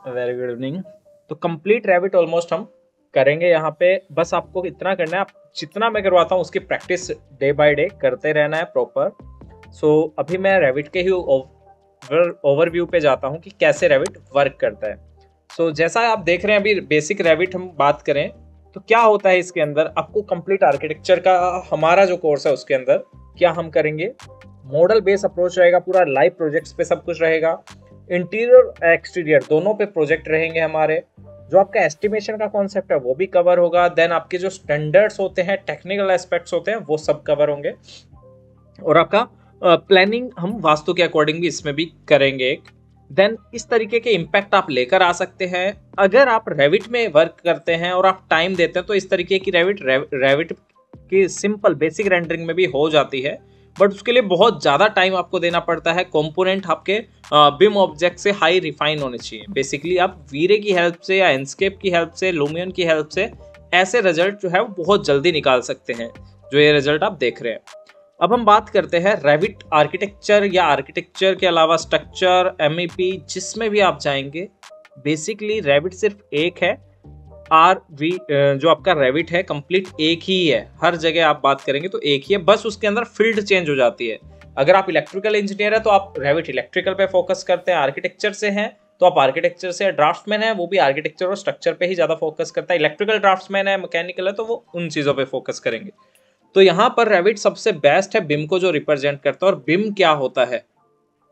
Very good evening. तो complete rabbit almost हम करेंगे यहाँ पे। बस आपको इतना करना है, आप जितना मैं करवाता हूँ उसकी प्रैक्टिस डे बाय डे करते रहना है प्रॉपर। अभी मैं रैबिट के ही ओवरव्यू पे जाता हूँ कि कैसे रैबिट वर्क करता है। जैसा आप देख रहे हैं अभी बेसिक रैबिट हम बात करें तो क्या होता है इसके अंदर, आपको कंप्लीट आर्किटेक्चर का हमारा जो कोर्स है उसके अंदर क्या हम करेंगे, मॉडल बेस अप्रोच रहेगा, पूरा लाइव प्रोजेक्ट्स पे सब कुछ रहेगा, इंटीरियर एक्सटीरियर दोनों पे प्रोजेक्ट रहेंगे हमारे। जो आपका एस्टिमेशन का कॉन्सेप्ट है वो भी कवर होगा, देन आपके जो स्टैंडर्ड्स होते हैं, टेक्निकल एस्पेक्ट्स होते हैं वो सब कवर होंगे, और आपका प्लानिंग हम वास्तु के अकॉर्डिंग भी इसमें भी करेंगे एक। देन इस तरीके के इम्पैक्ट आप लेकर आ सकते हैं अगर आप रेविट में वर्क करते हैं और आप टाइम देते हैं, तो इस तरीके की रेविट की सिंपल बेसिक रेंडरिंग में भी हो जाती है, बट उसके लिए बहुत ज़्यादा टाइम आपको देना पड़ता है। कंपोनेंट आपके बिम ऑब्जेक्ट से हाई रिफाइन होने चाहिए। बेसिकली आप वीरे की हेल्प से या एंडस्केप की हेल्प से, लुमियन की हेल्प से ऐसे रिजल्ट जो है वो बहुत जल्दी निकाल सकते हैं, जो ये रिजल्ट आप देख रहे हैं। अब हम बात करते हैं रेविट आर्किटेक्चर या आर्किटेक्चर के अलावा स्ट्रक्चर, एमईपी, जिसमें भी आप जाएंगे बेसिकली रेविट सिर्फ एक है। जो आपका रेविट है कंप्लीट एक ही है, हर जगह आप बात करेंगे तो एक ही है, बस उसके अंदर फील्ड चेंज हो जाती है। अगर आप इलेक्ट्रिकल इंजीनियर है तो आप रेविट इलेक्ट्रिकल पे फोकस करते हैं, आर्किटेक्चर से हैं तो आप आर्किटेक्चर से, ड्राफ्टमैन है वो भी आर्किटेक्चर और स्ट्रक्चर पे ही ज्यादा फोकस करता है, इलेक्ट्रिकल ड्राफ्टमैन है, मैकेनिकल है तो वो उन चीजों पे फोकस करेंगे। तो यहाँ पर रेविट सबसे बेस्ट है बिम को जो रिप्रेजेंट करता है। और बिम क्या होता है,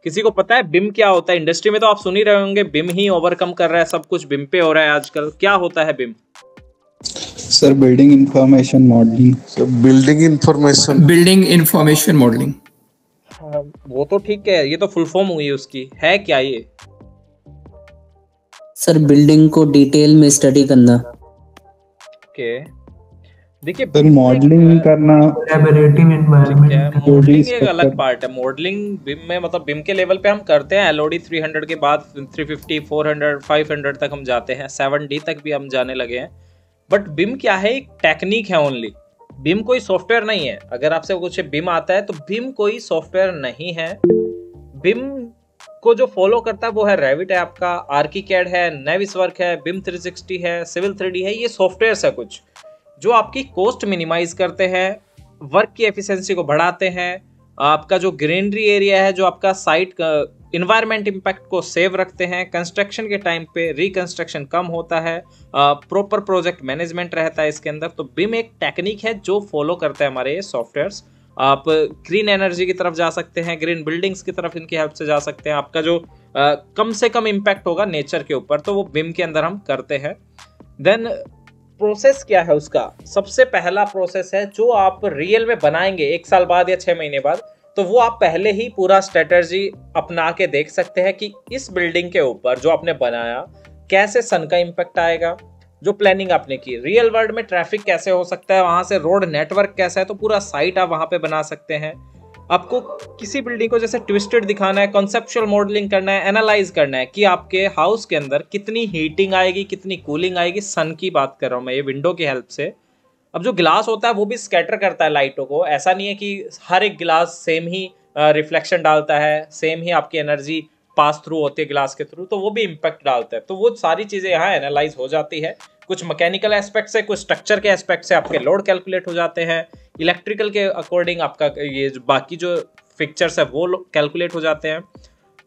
किसी को पता है बिम क्या होता है? इंडस्ट्री में तो आप सुन ही रहे होंगे, बिम ही ओवरकम कर रहा है, सब कुछ बिम पे हो रहा है आजकल। क्या होता है BIM? Sir building information modelling. Building information modelling. हाँ, वो तो ठीक है, ये तो फुल फॉर्म हुई उसकी, है क्या ये? सर बिल्डिंग को डिटेल में स्टडी करना। ओके, देखिए सर मॉडलिंग करना, कोलैबोरेटिव एनवायरनमेंट। मॉडलिंग एक अलग पार्ट है। मॉडलिंग बिम में, मतलब बिम के लेवल पे हम करते हैं, एलओडी 300 के बाद 350, 400, 500 तक हम जाते हैं, 7D तक भी हम जाने लगे हैं। बट बिम क्या है? एक टेक्निक है ओनली। बिम कोई सॉफ्टवेयर नहीं है। अगर आपसे कुछ बिम आता है तो बिम कोई सॉफ्टवेयर नहीं है। बिम को जो फॉलो करता है वो है रेविट है, आपका आर्किकैड है, नेविसवर्क है, बिम 360 है, सिविल 3D है। ये सॉफ्टवेयर है कुछ जो आपकी कॉस्ट मिनिमाइज करते हैं, वर्क की एफिशिएंसी को बढ़ाते हैं, आपका जो ग्रीनरी एरिया है, जो आपका साइट का इन्वायरमेंट इम्पैक्ट को सेव रखते हैं, कंस्ट्रक्शन के टाइम पे रिकंस्ट्रक्शन कम होता है, प्रॉपर प्रोजेक्ट मैनेजमेंट रहता है इसके अंदर। तो बिम एक टेक्निक है जो फॉलो करते हैं हमारे ये सॉफ्टवेयर्स। आप ग्रीन एनर्जी की तरफ जा सकते हैं, ग्रीन बिल्डिंग्स की तरफ इनकी हेल्प से जा सकते हैं। आपका जो कम से कम इम्पैक्ट होगा नेचर के ऊपर, तो वो बिम के अंदर हम करते हैं। देन प्रोसेस क्या है उसका? सबसे पहला प्रोसेस है जो आप रियल में बनाएंगे 1 साल बाद या 6 महीने बाद, तो वो आप पहले ही पूरा स्ट्रेटजी अपना के देख सकते हैं कि इस बिल्डिंग के ऊपर जो आपने बनाया कैसे सन का इम्पैक्ट आएगा। जो प्लानिंग आपने की, रियल वर्ल्ड में ट्रैफिक कैसे हो सकता है, वहां से रोड नेटवर्क कैसा है, तो पूरा साइट आप वहां पे बना सकते हैं। आपको किसी बिल्डिंग को जैसे ट्विस्टेड दिखाना है, कॉन्सेप्चुअल मॉडलिंग करना है, एनालाइज करना है कि आपके हाउस के अंदर कितनी हीटिंग आएगी, कितनी कूलिंग आएगी। सन की बात कर रहा हूँ मैं, ये विंडो की हेल्प से। अब जो ग्लास होता है वो भी स्कैटर करता है लाइटों को, ऐसा नहीं है कि हर एक ग्लास सेम ही रिफ्लेक्शन डालता है, सेम ही आपकी एनर्जी पास थ्रू होती है ग्लास के थ्रू, तो वो भी इम्पैक्ट डालता है। तो वो सारी चीज़ें यहाँ एनालाइज हो जाती है। कुछ मैकेनिकल एस्पेक्ट से, कुछ स्ट्रक्चर के एस्पेक्ट से आपके लोड कैलकुलेट हो जाते हैं, इलेक्ट्रिकल के अकॉर्डिंग आपका ये बाकी जो फिक्चर्स है वो कैलकुलेट हो जाते हैं।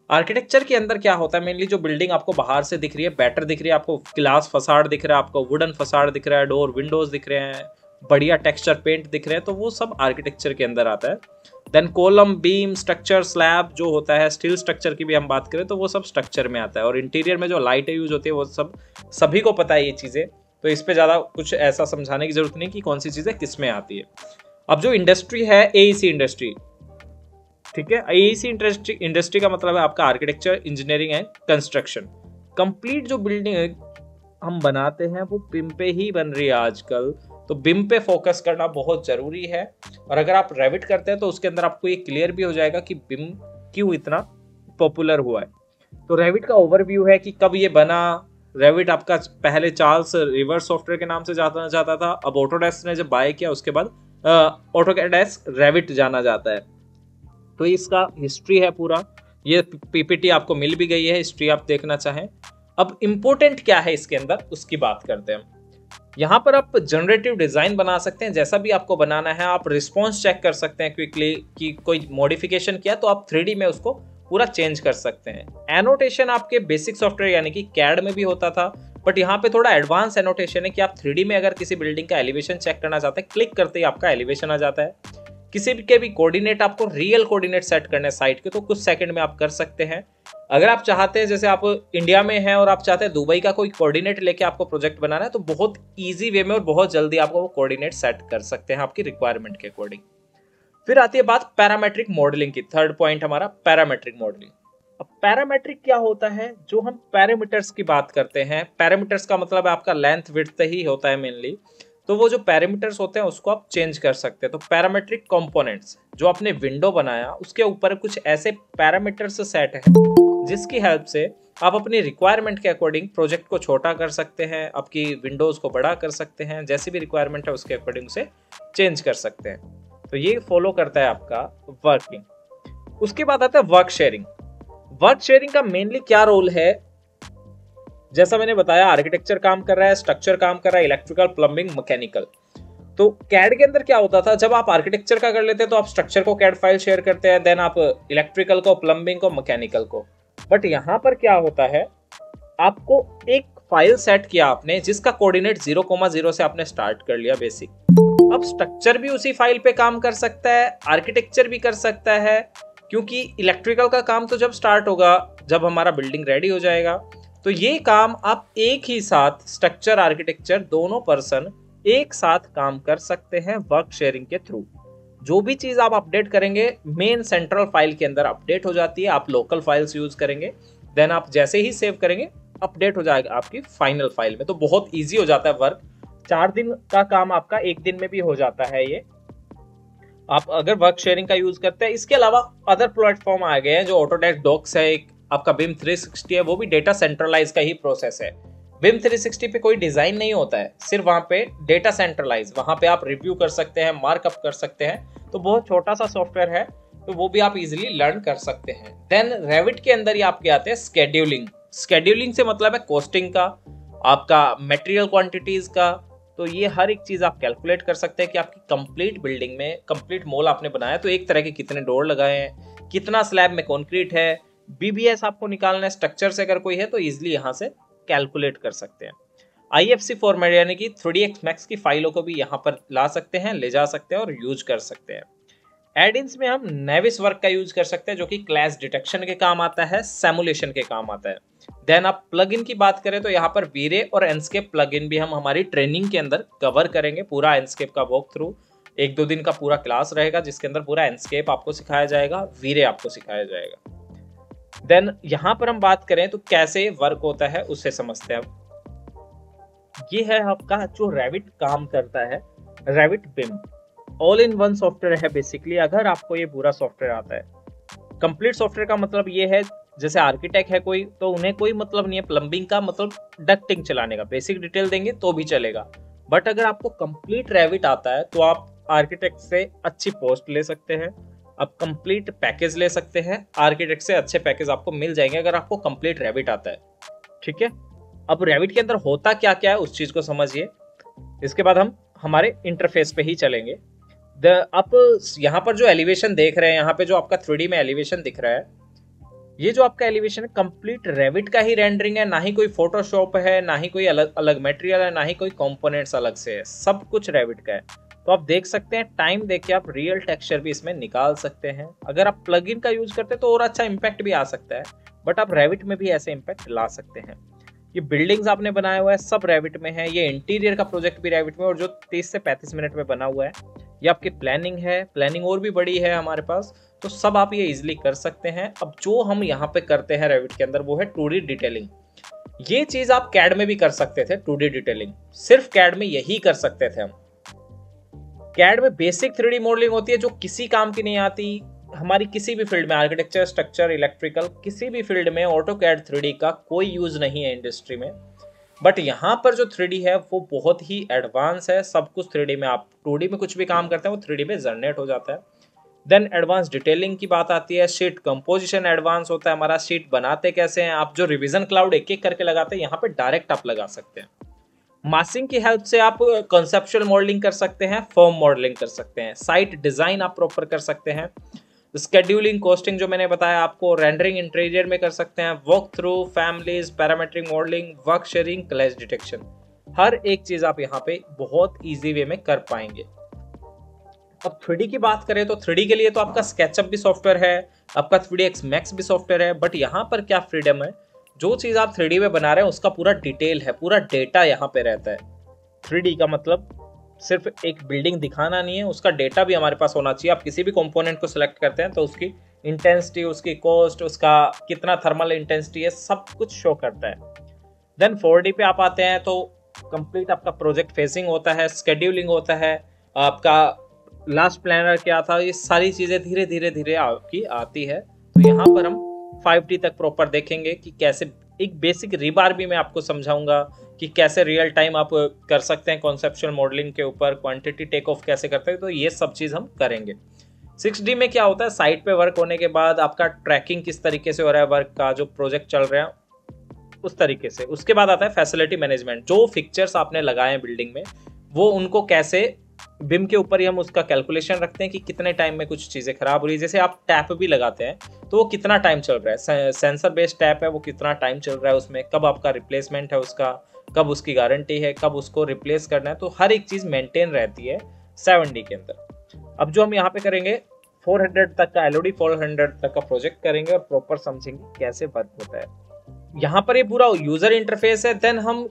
आर्किटेक्चर के अंदर क्या होता है, मेनली जो बिल्डिंग आपको बाहर से दिख रही है, बेटर दिख रही है, आपको ग्लास फसाड दिख रहा है, आपको वुडन फसाड दिख रहा है, डोर विंडोज दिख रहे हैं, बढ़िया टेक्सचर पेंट दिख रहे हैं, तो वो सब आर्किटेक्चर के अंदर आता है। Then column, beam, structure, slab जो होता है, स्टील स्ट्रक्चर की भी हम बात करें तो वो सब स्ट्रक्चर में आता है। और इंटीरियर में जो लाइटें यूज होती है वो सब सभी को पता है ये चीज़ें, तो इस पे ज़्यादा कुछ ऐसा समझाने की जरूरत नहीं कि कौन सी चीज़ें किस में आती है। अब जो इंडस्ट्री है AEC इंडस्ट्री, ठीक है, AEC इंडस्ट्री का मतलब है आपका architecture, engineering and construction. Complete जो बिल्डिंग हम बनाते हैं वो बिम पे ही बन रही है आजकल, तो बिम पे फोकस करना बहुत जरूरी है। और अगर आप रेविट करते हैं तो उसके अंदर आपको ये क्लियर भी हो जाएगा कि बिम क्यों इतना पॉपुलर हुआ है। तो रेविट का ओवरव्यू है कि कब ये बना। रेविट आपका पहले चार्ल्स रिवर सॉफ्टवेयर के नाम से जाना जाता था, अब ऑटोडेस्क ने जब बाय किया उसके बाद ऑटोडेस्क रेविट जाना जाता है। तो इसका हिस्ट्री है पूरा, ये PPT आपको मिल भी गई है, हिस्ट्री आप देखना चाहें। अब इम्पोर्टेंट क्या है इसके अंदर उसकी बात करते हैं हम। यहाँ पर आप जनरेटिव डिजाइन बना सकते हैं, जैसा भी आपको बनाना है। आप रिस्पॉन्स चेक कर सकते हैं क्विकली कि कोई मॉडिफिकेशन किया तो आप 3D में उसको पूरा चेंज कर सकते हैं। एनोटेशन आपके बेसिक सॉफ्टवेयर यानी कि कैड में भी होता था, बट यहाँ पे थोड़ा एडवांस एनोटेशन है कि आप 3D में अगर किसी बिल्डिंग का एलिवेशन चेक करना चाहते हैं, क्लिक करते ही आपका एलिवेशन आ जाता है। किसी भी के भी कोऑर्डिनेट आपको रियल कोऑर्डिनेट सेट करने साइट के, तो कुछ सेकंड में आप कर सकते हैं। अगर आप चाहते हैं, जैसे आप इंडिया में हैं और आप चाहते हैं दुबई का कोई कोऑर्डिनेट लेके आपको प्रोजेक्ट बनाना है, तो बहुत इजी वे में और बहुत जल्दी आपको वो कोऑर्डिनेट सेट कर सकते हैं आपकी रिक्वायरमेंट के अकॉर्डिंग। फिर आती है बात पैरामेट्रिक मॉडलिंग की। थर्ड पॉइंट हमारा पैरामेट्रिक मॉडलिंग। अब पैरामेट्रिक क्या होता है? जो हम पैरामीटर्स की बात करते हैं, पैरामीटर्स का मतलब है आपका लेंथ विड्थ ही होता है मेनली। तो वो जो पैरामीटर्स होते हैं उसको आप चेंज कर सकते हैं। तो पैरामेट्रिक कंपोनेंट्स, जो आपने विंडो बनाया उसके ऊपर कुछ ऐसे पैरामीटर्स सेट है जिसकी हेल्प से आप अपनी रिक्वायरमेंट के अकॉर्डिंग प्रोजेक्ट को छोटा कर सकते हैं, आपकी विंडोज को बड़ा कर सकते हैं, जैसी भी रिक्वायरमेंट है उसके अकॉर्डिंग उसे चेंज कर सकते हैं। तो ये फॉलो करता है आपका वर्किंग। उसके बाद आता है वर्क शेयरिंग। वर्क शेयरिंग का मेनली क्या रोल है? जैसा मैंने बताया, आर्किटेक्चर काम कर रहा है, स्ट्रक्चर काम कर रहा है, इलेक्ट्रिकल, प्लम्बिंग, मैकेनिकल। तो कैड के अंदर क्या होता था, जब आप आर्किटेक्चर का कर लेते हैं तो आप स्ट्रक्चर को कैड फाइल शेयर करते हैं, देन आप इलेक्ट्रिकल को, प्लम्बिंग को, मैकेनिकल को। बट यहां पर क्या होता है, आपको एक फाइल सेट किया आपने जिसका कोऑर्डिनेट 0,0 से आपने स्टार्ट कर लिया बेसिक। अब स्ट्रक्चर भी उसी फाइल पे काम कर सकता है, आर्किटेक्चर भी कर सकता है, क्योंकि इलेक्ट्रिकल का काम तो जब स्टार्ट होगा जब हमारा बिल्डिंग रेडी हो जाएगा। तो ये काम आप एक ही साथ, स्ट्रक्चर, आर्किटेक्चर, दोनों पर्सन एक साथ काम कर सकते हैं वर्क शेयरिंग के थ्रू। जो भी चीज आप अपडेट करेंगे मेन सेंट्रल फाइल के अंदर अपडेट हो जाती है। आप लोकल फाइल्स यूज करेंगे, देन आप जैसे ही सेव करेंगे अपडेट हो जाएगा आपकी फाइनल फाइल में। तो बहुत इजी हो जाता है वर्क। 4 दिन का काम आपका 1 दिन में भी हो जाता है ये, आप अगर वर्क शेयरिंग का यूज करते हैं। इसके अलावा अदर प्लेटफॉर्म आ गए हैं, जो ऑटोडेस्क डॉक्स है, एक आपका BIM 360 है, वो भी डेटा सेंट्रलाइज का ही प्रोसेस है। BIM 360 पे कोई डिजाइन नहीं होता है, सिर्फ वहां पे डेटा सेंट्रलाइज, वहां पे आप रिव्यू कर सकते हैं, मार्कअप कर सकते हैं। तो बहुत छोटा सा सॉफ्टवेयर है, तो वो भी आप इजीली लर्न कर सकते हैं। देन रेविट के अंदर ही आपके आते हैं स्केड्यूलिंग। स्केड्यूलिंग से मतलब है कॉस्टिंग का, आपका मटेरियल क्वांटिटीज का। तो ये हर एक चीज आप कैलकुलेट कर सकते हैं कि आपकी कंप्लीट बिल्डिंग में, कंप्लीट मॉल आपने बनाया तो एक तरह के कितने डोर लगाए हैं, कितना स्लैब में कंक्रीट है, BBS आपको निकालना है, स्ट्रक्चर से अगर कोई है तो इजीली यहाँ से कैलकुलेट कर सकते हैं। IFC फॉर्मेट यानी कि 3ds Max की फाइलों को भी यहाँ पर ला सकते हैं, ले जा सकते हैं और यूज कर सकते हैं। एड-इन्स में हम नेविस वर्क का यूज कर सकते हैं, जो कि क्लैश डिटेक्शन के काम आता है, सिमुलेशन के काम आता है। देन आप प्लगइन की बात करें तो यहाँ पर वीरे और एनस्केप प्लगइन भी हम हमारी ट्रेनिंग के अंदर कवर करेंगे। पूरा एनस्केप का वॉक थ्रू 1-2 दिन का पूरा क्लास रहेगा, जिसके अंदर पूरा एनस्केप आपको सिखाया जाएगा, वीरे आपको सिखाया जाएगा। देन यहाँ पर हम बात करें तो कैसे वर्क होता है उसे समझते हैं। ये है आपका जो रेविट काम करता है, Revit BIM all in one software है बेसिकली। अगर आपको ये पूरा सॉफ्टवेयर आता है, कंप्लीट सॉफ्टवेयर का मतलब ये है, जैसे आर्किटेक्ट है कोई, तो उन्हें कोई मतलब नहीं है प्लम्बिंग का, मतलब डक्टिंग चलाने का, बेसिक डिटेल देंगे तो भी चलेगा। बट अगर आपको कंप्लीट रेविट आता है तो आप आर्किटेक्ट से अच्छी पोस्ट ले सकते हैं, आप कंप्लीट पैकेज ले सकते हैं, आर्किटेक्ट से अच्छे पैकेज आपको मिल जाएंगे अगर आपको कंप्लीट रेविट आता है। ठीक है, अब रेविट के अंदर होता क्या क्या है उस चीज को समझिए। इसके बाद हम हमारे इंटरफेस पे ही चलेंगे। आप यहाँ पर जो एलिवेशन देख रहे हैं, यहाँ पे जो आपका 3D में एलिवेशन दिख रहा है, ये जो आपका एलिवेशन है कंप्लीट रेविट का ही रेंडरिंग है, ना ही कोई फोटोशॉप है, ना ही कोई अलग अलग मटेरियल है, ना ही कोई कंपोनेंट्स अलग से है, सब कुछ रेविट का है। तो आप देख सकते हैं, टाइम देके आप रियल टेक्सचर भी इसमें निकाल सकते हैं। अगर आप प्लगइन का यूज करते हैं तो और अच्छा इंपैक्ट भी आ सकता है, बट आप रेविट में भी ऐसे इंपैक्ट ला सकते हैं। ये बिल्डिंग्स आपने बनाया हुआ है सब रेविट में है, ये इंटीरियर का प्रोजेक्ट भी रेविट में, और जो 30 से 35 मिनट में बना हुआ है ये आपकी प्लानिंग है, प्लानिंग और भी बड़ी है हमारे पास, तो सब आप ये इजीली कर सकते हैं। अब जो हम यहाँ पे करते हैं रेविट के अंदर वो है 2D डिटेलिंग। ये चीज आप कैड में भी कर सकते थे, 2D डिटेलिंग सिर्फ कैड में यही कर सकते थे हम। कैड में बेसिक 3D मॉडलिंग होती है जो किसी काम की नहीं आती हमारी, किसी भी फील्ड में, आर्किटेक्चर, स्ट्रक्चर, इलेक्ट्रिकल, किसी भी फील्ड में ऑटोकैड 3D का कोई यूज नहीं है इंडस्ट्री में। बट यहाँ पर जो 3D है वो बहुत ही एडवांस है, सब कुछ 3D में, आप 2D में कुछ भी काम करते हैं वो 3D में जनरेट हो जाता है। देन एडवांस डिटेलिंग की बात आती है, शीट कंपोजिशन एडवांस होता है हमारा, शीट बनाते कैसे हैं आप, जो रिवीजन क्लाउड एक एक करके लगाते हैं यहाँ पे डायरेक्ट आप लगा सकते हैं। मासिंग की हेल्प से आप कॉन्सेप्चुअल मॉडलिंग कर सकते हैं, फॉर्म मॉडलिंग कर सकते हैं, साइट डिजाइन आप प्रॉपर कर सकते हैं, स्केड्यूलिंग कोस्टिंग जो मैंने बताया आपको, रेंडरिंग इंटीरियर में कर सकते हैं, walk through, families, parametric modelling, work sharing, clash detection, हर एक चीज आप यहाँ पे बहुत इजी वे में कर पाएंगे। अब 3D की बात करें तो 3D के लिए तो आपका स्केचअप भी सॉफ्टवेयर है, आपका 3ds Max भी सॉफ्टवेयर है, बट यहाँ पर क्या फ्रीडम है, जो चीज आप 3D में बना रहे हैं उसका पूरा डिटेल है, पूरा डेटा यहाँ पे रहता है। 3D का मतलब सिर्फ एक बिल्डिंग दिखाना नहीं है, उसका डेटा भी हमारे पास होना चाहिए। आप किसी भी कंपोनेंट को सिलेक्ट करते हैं तो उसकी इंटेंसिटी, उसकी कॉस्ट, उसका कितना थर्मल इंटेंसिटी है, सब कुछ शो करता है। देन 4D पे आप आते हैं तो कंप्लीट आपका प्रोजेक्ट फेसिंग होता है, स्केड्यूलिंग होता है, आपका लास्ट प्लानर क्या था, ये सारी चीजें धीरे धीरे धीरे आपकी आती है। तो यहाँ पर हम 5D तक प्रॉपर देखेंगे कि कैसे, एक बेसिक रीबार भी मैं आपको समझाऊंगा कि कैसे रियल टाइम आप कर सकते हैं कॉन्सेप्चुअल मॉडलिंग के ऊपर, क्वांटिटी टेक ऑफ कैसे करते हैं, तो ये सब चीज़ हम करेंगे। 6D में क्या होता है, साइट पे वर्क होने के बाद आपका ट्रैकिंग किस तरीके से हो रहा है वर्क का, जो प्रोजेक्ट चल रहा है उस तरीके से। उसके बाद आता है फैसिलिटी मैनेजमेंट, जो फिक्चर्स आपने लगाए हैं बिल्डिंग में वो उनको कैसे, बिम के ऊपर ही हम उसका कैलकुलेशन रखते हैं कि कितने टाइम में कुछ चीज़ें खराब हो रही है। जैसे आप टैप भी लगाते हैं तो वो कितना टाइम चल रहा है, सेंसर बेस्ड टैप है, वो कितना टाइम चल रहा है, उसमें कब आपका रिप्लेसमेंट है उसका, कब उसकी गारंटी है, कब उसको रिप्लेस करना है, तो हर एक चीज़ मेंटेन रहती है 7D के अंदर। अब जो हम यहाँ पे करेंगे 400 तक का LOD 400 तक का प्रोजेक्ट करेंगे और प्रॉपर समझेंगे कैसे वर्क होता है। यहाँ पर ये पूरा यूजर इंटरफेस है। देन हम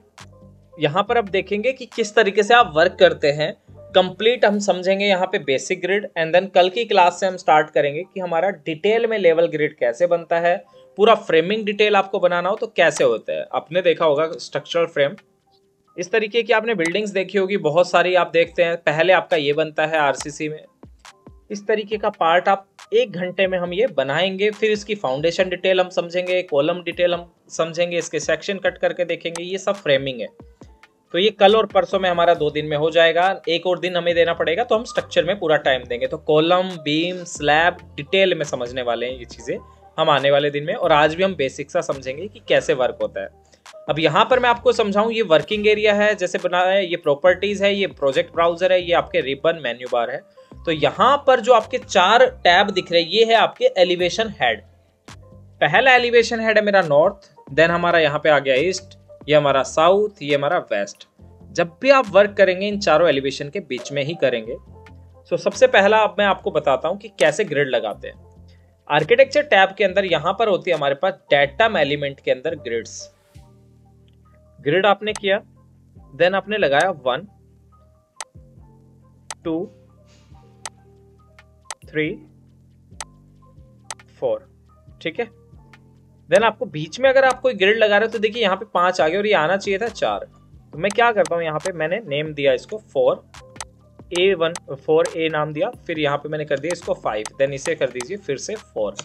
यहाँ पर अब देखेंगे कि किस तरीके से आप वर्क करते हैं, कंप्लीट हम समझेंगे यहाँ पे बेसिक ग्रिड। एंड देन कल की क्लास से हम स्टार्ट करेंगे कि हमारा डिटेल में लेवल ग्रिड कैसे बनता है, पूरा फ्रेमिंग डिटेल आपको बनाना हो तो कैसे होता है। आपने देखा होगा स्ट्रक्चरल फ्रेम, इस तरीके की आपने बिल्डिंग्स देखी होगी बहुत सारी, आप देखते हैं पहले आपका ये बनता है RCC में, इस तरीके का पार्ट आप 1 घंटे में हम ये बनाएंगे। फिर इसकी फाउंडेशन डिटेल हम समझेंगे, कॉलम डिटेल हम समझेंगे, इसके सेक्शन कट करके देखेंगे, ये सब फ्रेमिंग है। तो ये कल और परसों में हमारा 2 दिन में हो जाएगा, एक और दिन हमें देना पड़ेगा, तो हम स्ट्रक्चर में पूरा टाइम देंगे। तो कॉलम, बीम, स्लैब डिटेल में समझने वाले हैं ये चीज़ें हम आने वाले दिन में, और आज भी हम बेसिक सा समझेंगे कि कैसे वर्क होता है। अब यहाँ पर मैं आपको समझाऊं, ये वर्किंग एरिया है जैसे बना है, ये प्रॉपर्टीज है, ये प्रोजेक्ट ब्राउजर है, ये आपके रिबन मेन्यू बार है। तो यहाँ पर जो आपके 4 टैब दिख रहे हैं ये है आपके एलिवेशन हेड। पहला एलिवेशन हेड है मेरा नॉर्थ, देन हमारा यहाँ पे आ गया ईस्ट, ये हमारा साउथ, ये हमारा वेस्ट। जब भी आप वर्क करेंगे इन चारों एलिवेशन के बीच में ही करेंगे। सो सबसे पहला अब मैं आपको बताता हूँ कि कैसे ग्रिड लगाते हैं। आर्किटेक्चर टैब के अंदर यहाँ पर होती है हमारे पास डेटम एलिमेंट के अंदर ग्रिड्स। ग्रिड आपने किया, देन आपने लगाया 1 2 3 4, ठीक है। देन आपको बीच में अगर आप कोई ग्रिड लगा रहे हो तो देखिए यहाँ पे 5 आ गए और ये आना चाहिए था 4। तो मैं क्या करता हूँ, यहाँ पे मैंने नेम दिया इसको 4A नाम दिया, फिर यहाँ पे मैंने कर दिया इसको 5, देन इसे कर दीजिए फिर से 4।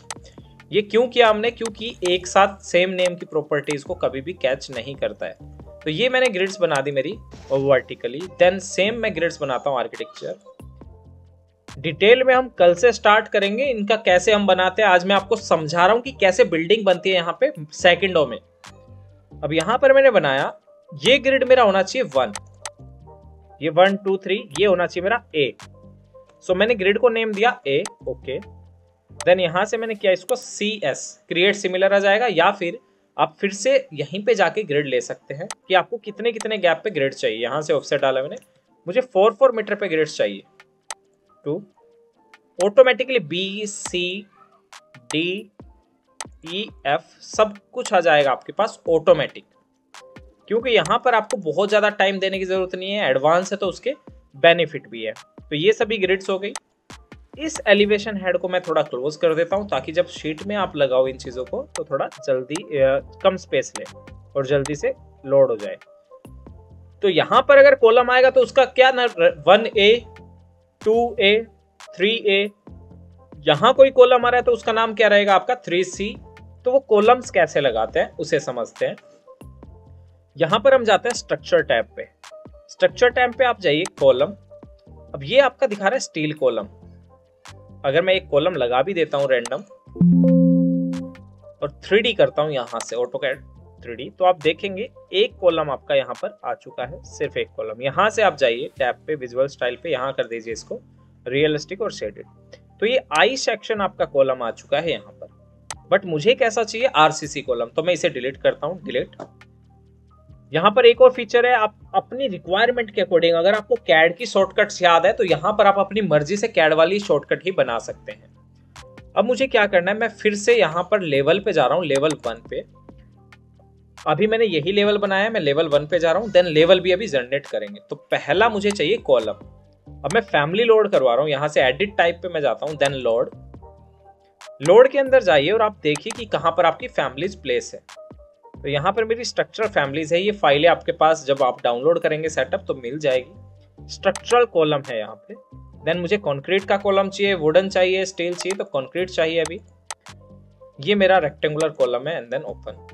ये क्यों किया हमने, क्योंकि एक साथ सेम नेम की प्रॉपर्टीज को कभी भी कैच नहीं करता है। तो ये मैंने ग्रिड्स बना दी मेरी वर्टिकली। देन सेम मैं ग्रिड्स बनाता हूँ आर्किटेक्चर। डिटेल में हम कल से स्टार्ट करेंगे इनका कैसे हम बनाते हैं। आज मैं आपको समझा रहा हूं कि कैसे बिल्डिंग बनती है यहाँ पे सेकंडों में। अब यहाँ पर मैंने बनाया, ये ग्रिड मेरा होना चाहिए 1, ये 1 2 3 ये होना चाहिए मेरा A। सो मैंने ग्रिड को नेम दिया A, ओके। देन यहां से मैंने किया इसको CS, क्रिएट सिमिलर आ जाएगा, या फिर आप फिर से यहीं पे जाके ग्रिड ले सकते हैं कि आपको कितने कितने गैप पे ग्रिड चाहिए। यहां से ऑफसेट डाला मैंने, मुझे 4 मीटर पे ग्रिड चाहिए। तो automatically B C D E F सब कुछ आ जाएगा आपके पास ऑटोमेटिक, क्योंकि यहाँ पर आपको बहुत ज़्यादा टाइम देने की ज़रूरत नहीं है, एडवांस है तो उसके बेनिफिट भी है। तो ये सभी ग्रिड्स हो गई। इस एलिवेशन हेड को मैं थोड़ा क्लोज कर देता हूँ ताकि जब शीट में आप लगाओ इन चीज़ों को तो थोड़ा जल्दी कम स्पेस ले और जल्दी से लोड हो जाए। तो यहाँ पर अगर कॉलम आएगा तो उसका क्या ना 1A 2A 3A, यहाँ कोई कॉलम आ रहा है तो उसका नाम क्या रहेगा आपका 3C। तो वो कॉलम्स कैसे लगाते हैं उसे समझते हैं। यहां पर हम जाते हैं स्ट्रक्चर टैब पे। स्ट्रक्चर टैब पे आप जाइए, कॉलम। अब ये आपका दिखा रहा है स्टील कॉलम। अगर मैं एक कॉलम लगा भी देता हूँ रैंडम और 3D करता हूँ यहाँ से ऑटोकैड 3D, तो आप देखेंगे एक कॉलम आपका यहाँ पर आ चुका है, सिर्फ एक कॉलम। यहाँ से आप जाइए टैब पे विजुअल स्टाइल पे, यहाँ कर दीजिए इसको रियलिस्टिक और शेडेड, तो ये आई सेक्शन आपका कॉलम आ चुका है यहाँ पर। बट मुझे कैसा चाहिए, आरसीसी कॉलम, तो मैं इसे डिलीट करता हूँ, डिलीट। यहाँ पर एक और फीचर है, आप अपनी रिक्वायरमेंट के अकॉर्डिंग, अगर आपको कैड की शॉर्टकट्स याद है तो यहाँ पर आप अपनी मर्जी से कैड वाली शॉर्टकट ही बना सकते हैं। अब मुझे क्या करना है, मैं फिर से यहाँ पर लेवल पे जा रहा हूँ, लेवल 1 पे। अभी मैंने यही लेवल बनाया है, मैं लेवल 1 पे जा रहा हूँ, देन लेवल भी अभी जनरेट करेंगे। तो पहला मुझे चाहिए कॉलम। अब मैं फैमिली लोड करवा रहा हूँ, यहाँ से एडिट टाइप पे मैं जाता हूँ, देन लोड। लोड के अंदर जाइए और आप देखिए कि कहाँ पर आपकी फैमिलीज प्लेस है। तो यहाँ पर मेरी स्ट्रक्चरल फैमिलीज है, ये फाइलें आपके पास जब आप डाउनलोड करेंगे सेटअप तो मिल जाएगी। स्ट्रक्चरल कॉलम है यहाँ पे। देन मुझे कंक्रीट का कॉलम चाहिए, वुडन चाहिए, स्टील चाहिए, तो कंक्रीट चाहिए अभी। ये मेरा रेक्टेंगुलर कॉलम है एंड देन ओपन।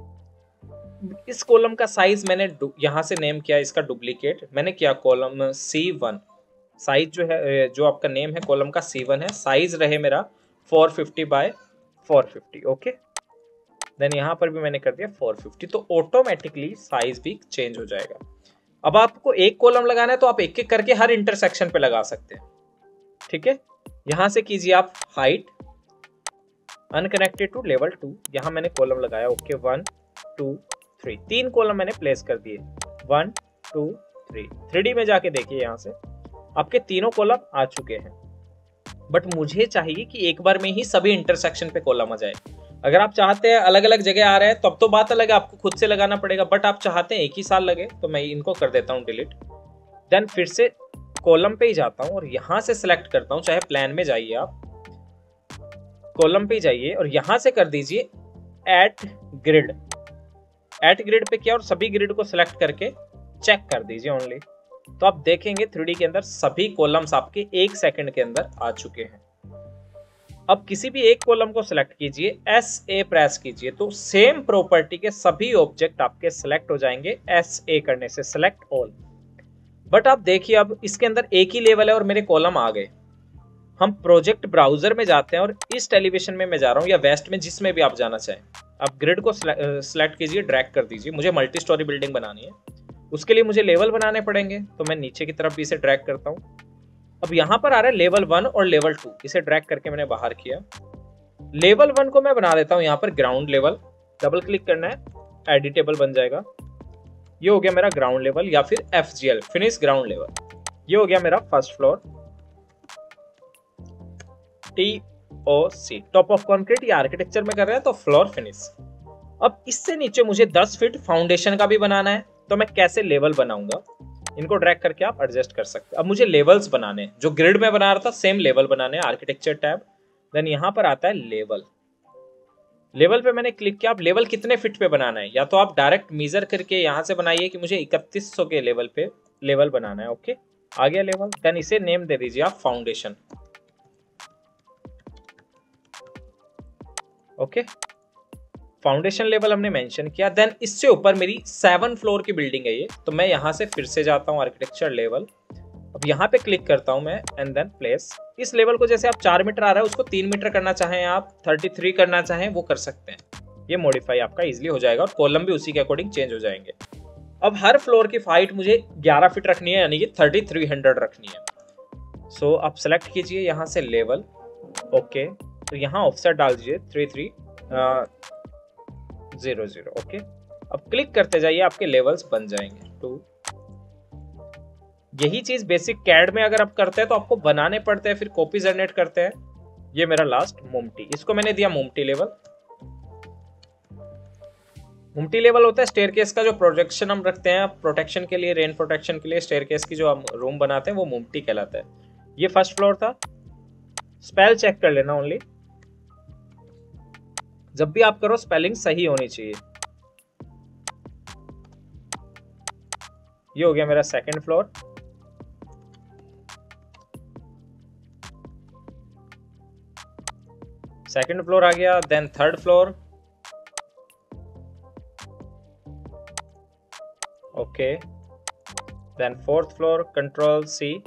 इस कॉलम का साइज मैंने यहाँ से नेम किया इसका डुप्लीकेट, मैंने किया कॉलम C1। साइज जो है, जो आपका नेम है कॉलम का C1 है, साइज रहे मेरा 450 बाय 450। ओके, देन यहाँ पर भी मैंने कर दिया 450, तो ऑटोमेटिकली साइज भी चेंज हो जाएगा। अब आपको एक कॉलम लगाना है तो आप एक एक करके हर इंटरसेक्शन पे लगा सकते हैं, ठीक है। यहां से कीजिए आप हाइट अनकनेक्टेड टू लेवल 2, यहां मैंने कॉलम लगाया। ओके, 1 2 3, 3 कॉलम मैंने प्लेस कर दिए, 1 2 3। 3D में जाके देखिए, यहां से आपके तीनों कॉलम आ चुके हैं। बट मुझे चाहिए कि एक बार में ही सभी इंटरसेक्शन पे कॉलम आ जाए। अगर आप चाहते हैं अलग अलग जगह आ रहे हैं तब तो बात अलग है, आपको खुद से लगाना पड़ेगा। बट आप चाहते हैं एक ही साल लगे, तो मैं इनको कर देता हूँ डिलीट। देन फिर से कॉलम पे ही जाता हूँ और यहां से सिलेक्ट करता हूँ, चाहे प्लान में जाइए आप, कॉलम पे जाइए और यहां से कर दीजिए एट ग्रिड। एट ग्रिड पे किया और सभी ग्रिड को सिलेक्ट करके चेक कर दीजिए ओनली। तो आप देखेंगे 3D के अंदर सभी कॉलम्स आपके 1 सेकंड के अंदर आ चुके हैं। अब किसी भी एक कॉलम को सिलेक्ट कीजिए, SA प्रेस कीजिए, तो सेम प्रॉपर्टी के सभी ऑब्जेक्ट आपके सिलेक्ट हो जाएंगे SA करने से, सिलेक्ट ऑल। बट आप देखिए अब इसके अंदर एक ही लेवल है और मेरे कॉलम आ गए। हम प्रोजेक्ट ब्राउजर में जाते हैं और ईस्ट एलिवेशन में मैं जा रहा हूँ या वेस्ट में, जिसमें भी आप जाना चाहें। आप ग्रिड को सिलेक्ट कीजिए, ड्रैग कर दीजिए। मुझे मल्टी स्टोरी बिल्डिंग बनानी है, उसके लिए मुझे लेवल बनाने पड़ेंगे, तो मैं नीचे की तरफ भी इसे ड्रैग करता हूँ। अब यहाँ पर आ रहा है लेवल 1 और लेवल 2, इसे ड्रैग करके मैंने बाहर किया। लेवल 1 को मैं बना देता हूँ यहाँ पर ग्राउंड लेवल, डबल क्लिक करना है, एडिटेबल बन जाएगा। ये हो गया मेरा ग्राउंड लेवल या फिर FGL, फिनिश ग्राउंड लेवल। ये हो गया मेरा first floor, TOC, top of concrete. ये आर्किटेक्चर में कर रहे हैं तो फ्लोर फिनिश। अब इससे नीचे मुझे 10 फीट फाउंडेशन का भी बनाना है, तो मैं कैसे लेवल बनाऊंगा, इनको ड्रैग करके आप एडजस्ट कर सकते हैं। अब मुझे लेवल्स बनाने हैं, जो ग्रिड में बना रहा था सेम लेवल बनाने हैं, आर्किटेक्चर टैब। देन यहाँ पर आता है लेवल। लेवल पे मैंने क्लिक किया। आप लेवल कितने फिट पे बनाना है, या तो आप डायरेक्ट मेजर करके यहाँ से बनाइए कि मुझे 3100 के लेवल पे लेवल बनाना है। ओके, आ गया लेवल। देन इसे नेम दे दीजिए आप फाउंडेशन। ओके, फाउंडेशन लेवल हमने मेंशन किया। देन इससे ऊपर मेरी 7 फ्लोर की बिल्डिंग है ये, तो मैं यहाँ से फिर से जाता हूँ आर्किटेक्चर लेवल। अब यहाँ पे क्लिक करता हूँ मैं एंड देन प्लेस। इस लेवल को जैसे आप 4 मीटर आ रहा है उसको 3 मीटर करना चाहें, आप 33 करना चाहें वो कर सकते हैं। ये मॉडिफाई आपका इजीली हो जाएगा और कॉलम भी उसी के अकॉर्डिंग चेंज हो जाएंगे। अब हर फ्लोर की हाइट मुझे 11 फीट रखनी है, यानी कि 3300 रखनी है। सो आप सेलेक्ट कीजिए यहाँ से लेवल। ओके, तो यहाँ ऑफसेट डाल दीजिए 3300। ओके, अब क्लिक करते जाइए, आपके लेवल्स बन जाएंगे 2। यही चीज बेसिक कैड में अगर आप करते हैं तो आपको बनाने पड़ते हैं, फिर कॉपी जनरेट करते हैं। ये मेरा लास्ट मोमटी, इसको मैंने दिया मोमटी लेवल। मोमटी लेवल होता है स्टेयरकेस का जो प्रोटेक्शन हम रखते हैं प्रोटेक्शन के लिए, रेन प्रोटेक्शन के लिए स्टेयरकेस की जो हम रूम बनाते हैं वो मोमटी कहलाता है। ये फर्स्ट फ्लोर था। स्पेल चेक कर लेना ओनली, जब भी आप करो स्पेलिंग सही होनी चाहिए। ये हो गया मेरा सेकंड फ्लोर। सेकंड फ्लोर आ गया। Then third floor. Okay, then fourth floor, control C।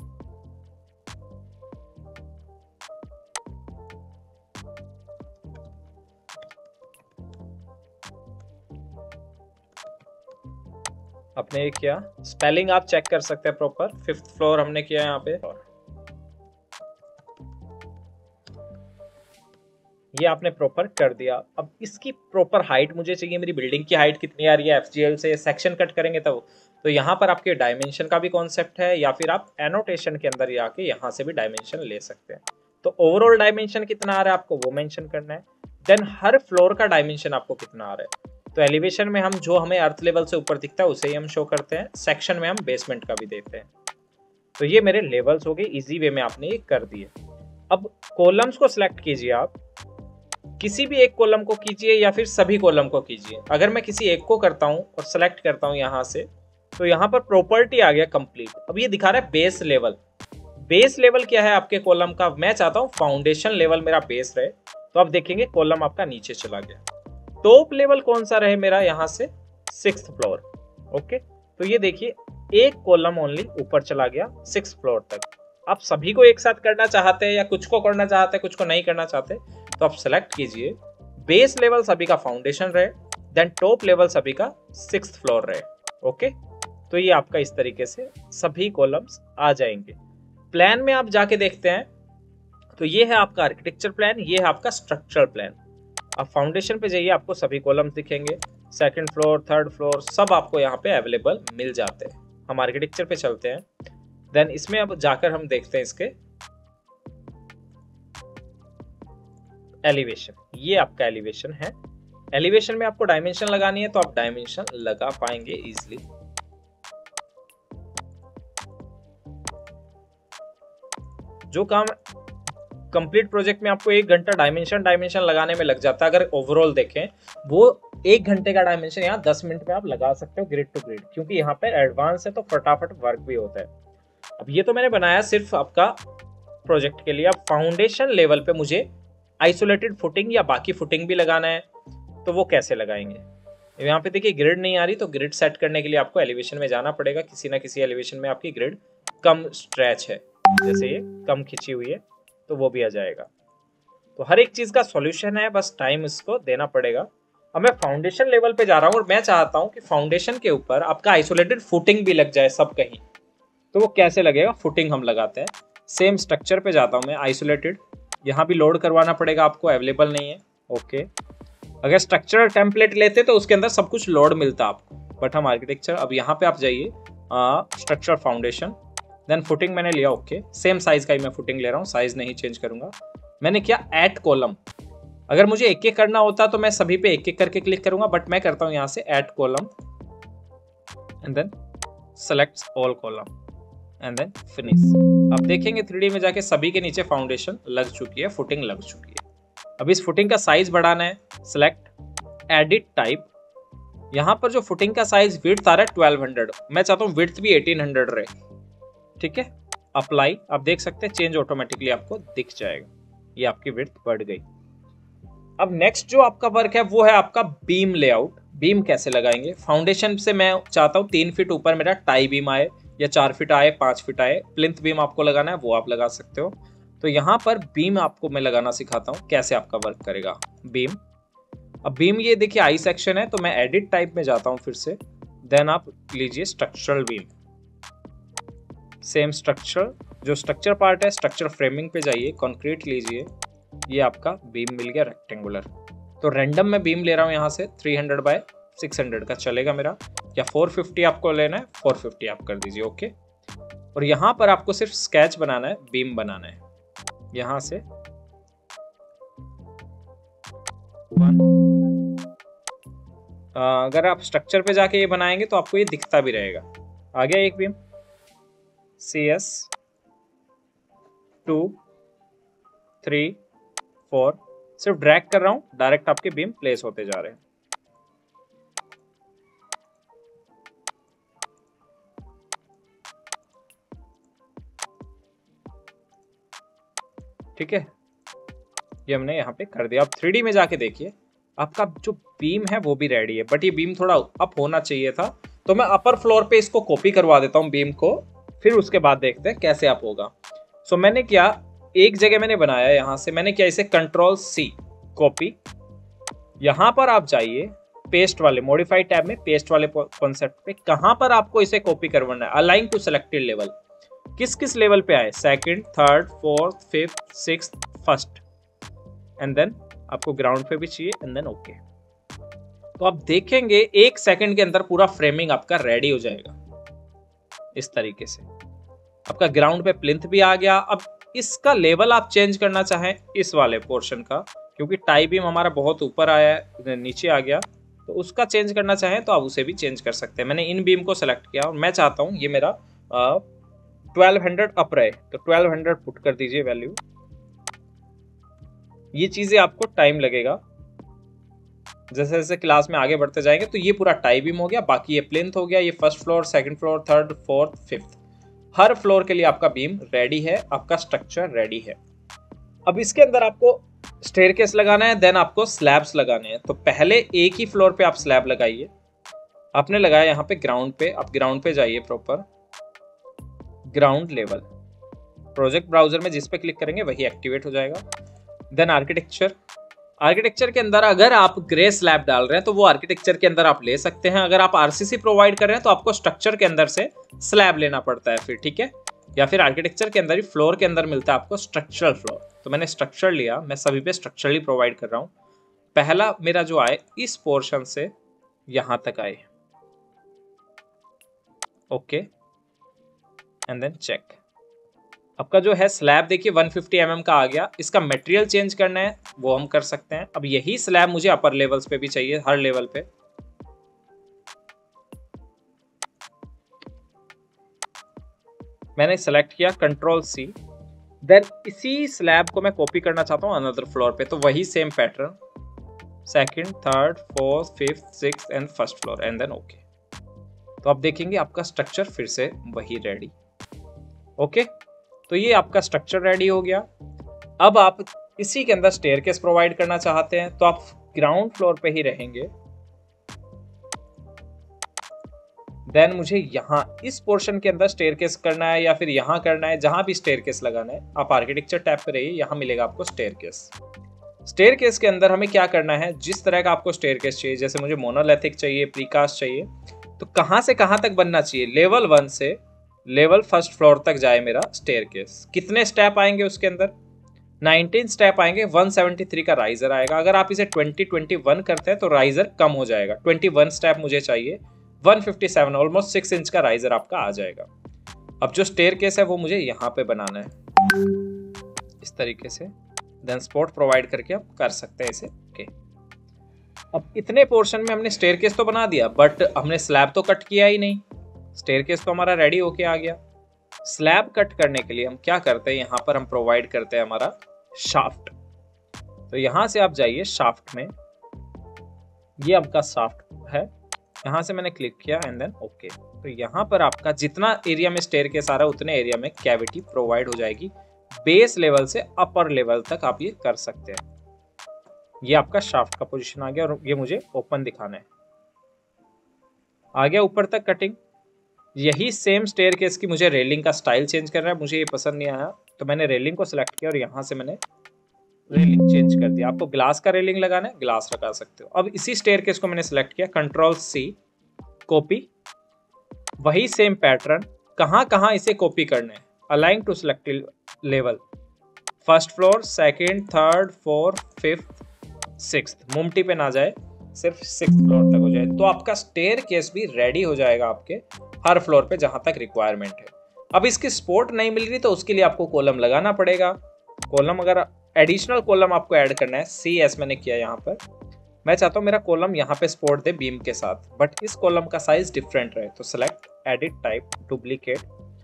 अपने किया, स्पेलिंग आप चेक कर सकते हैं प्रॉपर। 5th फ्लोर हमने किया यहाँ पे, ये आपने प्रॉपर कर दिया। अब इसकी प्रॉपर हाइट मुझे चाहिए, मेरी बिल्डिंग की हाइट कितनी आ रही है, FGL से सेक्शन कट करेंगे तब। तो यहाँ पर आपके डायमेंशन का भी कॉन्सेप्ट है, या फिर आप एनोटेशन के अंदर जाके यहाँ से भी डायमेंशन ले सकते हैं। तो ओवरऑल डायमेंशन कितना आ रहा है आपको वो मेंशन करना है। देन हर फ्लोर का डायमेंशन आपको कितना आ रहा है। तो एलिवेशन में हम जो हमें अर्थ लेवल से ऊपर दिखता है उसे ही हम शो करते हैं, सेक्शन में हम बेसमेंट का भी देते हैं। तो ये मेरे लेवल्स हो गए, इजी वे में आपने ये कर दिए। अब कॉलम्स को सिलेक्ट कीजिए, आप किसी भी एक कॉलम को कीजिए या फिर सभी कॉलम को कीजिए। अगर मैं किसी एक को करता हूं और सेलेक्ट करता हूं यहाँ से, तो यहाँ पर प्रॉपर्टी आ गया कंप्लीट। अब ये दिखा रहा है बेस लेवल। बेस लेवल क्या है आपके कॉलम का, मैं चाहता हूँ फाउंडेशन लेवल मेरा बेस रहे, तो आप देखेंगे कॉलम आपका नीचे चला गया। टॉप लेवल कौन सा रहे मेरा, यहाँ से 6th फ्लोर। ओके, तो ये देखिए एक कॉलम ओनली ऊपर चला गया 6th फ्लोर तक। आप सभी को एक साथ करना चाहते हैं या कुछ को करना चाहते हैं, कुछ को नहीं करना चाहते, तो आप सेलेक्ट कीजिए बेस लेवल सभी का फाउंडेशन रहे, देन टॉप लेवल सभी का 6th फ्लोर रहे। ओके, तो ये आपका इस तरीके से सभी कॉलम्स आ जाएंगे। प्लान में आप जाके देखते हैं तो ये है आपका आर्किटेक्चर प्लान, ये है आपका स्ट्रक्चरल प्लान। आप फाउंडेशन पे जाइए, आपको सभी कॉलम्स दिखेंगे, 2nd फ्लोर 3rd फ्लोर सब आपको यहाँ पे अवेलेबल मिल जाते हैं। हम आर्किटेक्चर पे चलते हैं, देन इसमें अब जाकर हम देखते हैं इसके एलिवेशन। ये आपका एलिवेशन है। एलिवेशन में आपको डायमेंशन लगानी है तो आप डायमेंशन लगा पाएंगे इजिली। जो काम कंप्लीट प्रोजेक्ट में आपको 1 घंटा डायमेंशन लगाने में लग जाता है, अगर ओवरऑल देखें वो 1 घंटे का डायमेंशन यहाँ 10 मिनट में आप लगा सकते हो ग्रिड टू ग्रिड, क्योंकि यहाँ पे एडवांस है तो फटाफट वर्क भी होता है। अब ये तो मैंने बनाया सिर्फ आपका प्रोजेक्ट के लिए। अब फाउंडेशन लेवल पे मुझे आइसोलेटेड फुटिंग या बाकी फुटिंग भी लगाना है, तो वो कैसे लगाएंगे। यहाँ पे देखिए ग्रिड नहीं आ रही, तो ग्रिड सेट करने के लिए आपको एलिवेशन में जाना पड़ेगा। किसी ना किसी एलिवेशन में आपकी ग्रिड कम स्ट्रेच है, जैसे ये कम खिंची हुई है, तो वो भी आ जाएगा। तो हर एक चीज का सॉल्यूशन है, बस टाइम इसको देना पड़ेगा। अब मैं फाउंडेशन लेवल पे जा रहा हूँ और मैं चाहता हूँ कि फाउंडेशन के ऊपर आपका आइसोलेटेड फुटिंग भी लग जाए सब कहीं। तो वो कैसे लगेगा, फुटिंग हम लगाते हैं। सेम स्ट्रक्चर पे जाता हूँ मैं, आइसोलेटेड, यहाँ भी लोड करवाना पड़ेगा आपको, अवेलेबल नहीं है। ओके, अगर स्ट्रक्चरल टेम्पलेट लेते तो उसके अंदर सब कुछ लोड मिलता आपको, बट हम आर्किटेक्चर। अब यहाँ पे आप जाइए स्ट्रक्चर फाउंडेशन, देन फुटिंग मैंने लिया। ओके, सेम साइज का ही मैं फुटिंग ले रहा हूँ, साइज नहीं चेंज करूंगा। मैंने किया ऐड कॉलम। अगर मुझे एक एक करना होता तो मैं सभी पे एक एक करके क्लिक करूंगा, बट मैं करता हूँ यहाँ से add column and then select all column and then finish. अब देखेंगे 3D में जाके सभी के नीचे फाउंडेशन लग चुकी है, फुटिंग लग चुकी है। अब इस फुटिंग का साइज बढ़ाना है, सिलेक्ट एडिट टाइप। यहाँ पर जो फुटिंग का साइज विड्थ आ रहा है 1200, मैं चाहता हूँ विड्थ भी 1800 रहे। ठीक है, अप्लाई। आप देख सकते हैं चेंज ऑटोमेटिकली आपको दिख जाएगा, ये आपकी विड्थ बढ़ गई। अब नेक्स्ट जो आपका वर्क है वो है आपका बीम लेआउट। बीम कैसे लगाएंगे, फाउंडेशन से मैं चाहता हूँ 3 फीट ऊपर मेरा टाई बीम आए, या 4 फीट आए, 5 फीट आए। प्लिंथ बीम आपको लगाना है वो आप लगा सकते हो। तो यहाँ पर बीम आपको मैं लगाना सिखाता हूँ कैसे आपका वर्क करेगा बीम। अब बीम ये देखिए आई सेक्शन है, तो मैं एडिट टाइप में जाता हूँ फिर से, देन आप लीजिए स्ट्रक्चरल बीम। सेम स्ट्रक्चर, जो स्ट्रक्चर पार्ट है स्ट्रक्चर फ्रेमिंग पे जाइए, कंक्रीट लीजिए, ये आपका बीम मिल गया रेक्टेंगुलर। तो रैंडम मैं बीम ले रहा हूँ यहाँ से 300 बाय 600 का चलेगा मेरा, या 450 आपको लेना है 450 आप कर दीजिए। ओके, और यहाँ पर आपको सिर्फ स्केच बनाना है, बीम बनाना है। यहाँ से 1, अगर आप स्ट्रक्चर पे जाके ये बनाएंगे तो आपको ये दिखता भी रहेगा। आ गया एक बीम, CS 2 3 4, सिर्फ ड्रैग कर रहा हूं, डायरेक्ट आपके बीम प्लेस होते जा रहे हैं। ठीक है, ये हमने यहाँ पे कर दिया। अब 3D में जाके देखिए आपका जो बीम है वो भी रेडी है, बट ये बीम थोड़ा अप होना चाहिए था, तो मैं अपर फ्लोर पे इसको कॉपी करवा देता हूँ बीम को, फिर उसके बाद देखते हैं कैसे अप होगा। सो मैंने क्या, एक जगह मैंने बनाया, यहाँ से मैंने क्या, इसे Ctrl+C कॉपी। यहाँ पर आप जाइए, पेस्ट वाले मॉडिफाइड टैब में पेस्ट वाले कॉन्सेप्ट पे कहां पर आपको इसे कॉपी करवाना है, अलाइन टू सेलेक्टेड लेवल, किस किस लेवल पे आए, second, third, fourth, fifth, sixth, first, and then आपको ग्राउंड पे भी चाहिए, एंड देन ओके। तो आप देखेंगे 1 सेकंड के अंदर पूरा फ्रेमिंग आपका रेडी हो जाएगा इस तरीके से। आपका ग्राउंड पे प्लिंथ भी आ गया। अब इसका लेवल आप चेंज करना चाहें इस वाले पोर्शन का, क्योंकि टाई बीम हमारा बहुत ऊपर आया है, नीचे आ गया, तो उसका चेंज करना चाहें तो आप उसे भी चेंज कर सकते हैं। मैंने इन बीम को सेलेक्ट किया और मैं चाहता हूं ये मेरा 1200 अप रहे, तो 1200 पुट कर दीजिए वैल्यू। ये चीजें आपको टाइम लगेगा, जैसे जैसे क्लास में आगे बढ़ते जाएंगे। तो ये पूरा टाई बीम हो गया, बाकी ये प्लिंथ हो गया, ये first floor, second floor, third, fourth, fifth, हर फ्लोर के लिए आपका बीम रेडी है, आपका स्ट्रक्चर रेडी है। अब इसके अंदर आपको स्टेयरकेस लगाना है, देन आपको स्लैब्स लगाने हैं। तो पहले एक ही फ्लोर पे आप स्लैब लगाइए। आपने लगाया यहाँ पे ग्राउंड पे, आप ग्राउंड पे जाइए, proper ground level, project browser में जिस पे क्लिक करेंगे वही एक्टिवेट हो जाएगा। देन आर्किटेक्चर, आर्किटेक्चर के अंदर अगर आप ग्रे स्लैब डाल रहे हैं तो वो आर्किटेक्चर के अंदर आप ले सकते हैं। अगर आप आरसीसी प्रोवाइड कर रहे हैं तो आपको स्ट्रक्चर के अंदर से स्लैब लेना पड़ता है फिर, ठीक है, या फिर आर्किटेक्चर के अंदर ही फ्लोर के अंदर मिलता है आपको स्ट्रक्चरल फ्लोर। तो मैंने स्ट्रक्चर लिया, मैं सभी पे स्ट्रक्चरली प्रोवाइड कर रहा हूँ। पहला मेरा जो आए इस पोर्शन से यहां तक आए, ओके, एंड देन चेक। आपका जो है स्लैब देखिए 150 mm का आ गया। इसका मटेरियल चेंज करना है वो हम कर सकते हैं। अब यही स्लैब मुझे अपर लेवल्स पे भी चाहिए, हर लेवल पे। मैंने सेलेक्ट किया, कंट्रोल C, देन इसी स्लैब को मैं कॉपी करना चाहता हूँ अनदर फ्लोर पे। तो वही same pattern, second, third, fourth, fifth, sixth and first floor, and then okay. तो आप देखेंगे आपका स्ट्रक्चर फिर से वही रेडी, ओके। तो ये आपका स्ट्रक्चर रेडी हो गया। अब आप इसी के अंदर स्टेयरकेस प्रोवाइड करना चाहते हैं तो आप ग्राउंड फ्लोर पे ही रहेंगे। देन मुझे यहाँ इस पोर्शन के अंदर स्टेयरकेस करना है या फिर यहाँ करना है, जहां भी स्टेयरकेस लगाना है आप आर्किटेक्चर टैब पे रहिए, यहाँ मिलेगा आपको स्टेयरकेस। स्टेयरकेस के अंदर हमें क्या करना है, जिस तरह का आपको स्टेयरकेस चाहिए, जैसे मुझे मोनोलिथिक चाहिए, प्रीकास्ट चाहिए, तो कहां से कहां तक बनना चाहिए, लेवल 1 से लेवल फर्स्ट फ्लोर तक जाए मेरा स्टेयरकेस। कितने स्टेप आएंगे उसके अंदर, 19 स्टेप आएंगे। 173 का राइजर आएगा। अगर आप इसे 2021 करते हैं तो राइजर कम हो जाएगा। 21 स्टेप मुझे चाहिए, 157 ऑलमोस्ट 6 इंच का राइजर आपका आ जाएगा। अब जो स्टेयरकेस है वो मुझे यहाँ पे बनाना है इस तरीके से। देन स्पॉट प्रोवाइड करके आप कर सकते हैं इसे, ओके। अब इतने पोर्शन में हमने स्टेयरकेस तो बना दिया, बट हमने स्लैब तो कट किया ही नहीं। स्टेयरकेस तो हमारा रेडी होके आ गया। स्लैब कट करने के लिए हम क्या करते हैं, यहाँ पर हम प्रोवाइड करते हैं हमारा शाफ्ट। तो यहाँ से आप जाइए शाफ्ट में, ये आपका शाफ्ट है, यहाँ से मैंने क्लिक किया एंड देन ओके। तो यहाँ पर आपका जितना एरिया में स्टेयरकेस आ रहा है उतने एरिया में कैविटी प्रोवाइड हो जाएगी। बेस लेवल से अपर लेवल तक आप ये कर सकते हैं। ये आपका शाफ्ट का पोजीशन आ गया और ये मुझे ओपन दिखाना है। आ गया ऊपर तक कटिंग। यही सेम स्टेयरकेस की मुझे रेलिंग का स्टाइल चेंज करना है। मुझे ये पसंद नहीं आया तो मैंने रेलिंग को सिलेक्ट किया और यहाँ से मैंने रेलिंग चेंज कर दिया। आपको ग्लास का रेलिंग लगाना है, ग्लास लगा सकते हो। अब इसी स्टेयरकेस को मैंने सिलेक्ट किया, कंट्रोल C, कॉपी। वही सेम पैटर्न, कहाँ कहाँ इसे कॉपी करना है, align to selected level, first floor, second, third, fourth, fifth, sixth, मुमटी पे ना जाए, सिर्फ 6th फ्लोर तक हो जाए। तो आपका स्टेयरकेस भी रेडी हो जाएगा आपके हर फ्लोर पे जहां तक रिक्वायरमेंट है। अब इसकी सपोर्ट नहीं मिल रही तो उसके लिए आपको कॉलम लगाना पड़ेगा। कॉलम अगर एडिशनल कॉलम आपको ऐड करना है, CS मैंने किया यहाँ पर। मैं चाहता हूँ मेरा कॉलम यहाँ पे सपोर्ट दे बीम के साथ, बट इस कॉलम का साइज डिफरेंट रहे। तो सेलेक्ट एडिट टाइप डुप्लीकेट,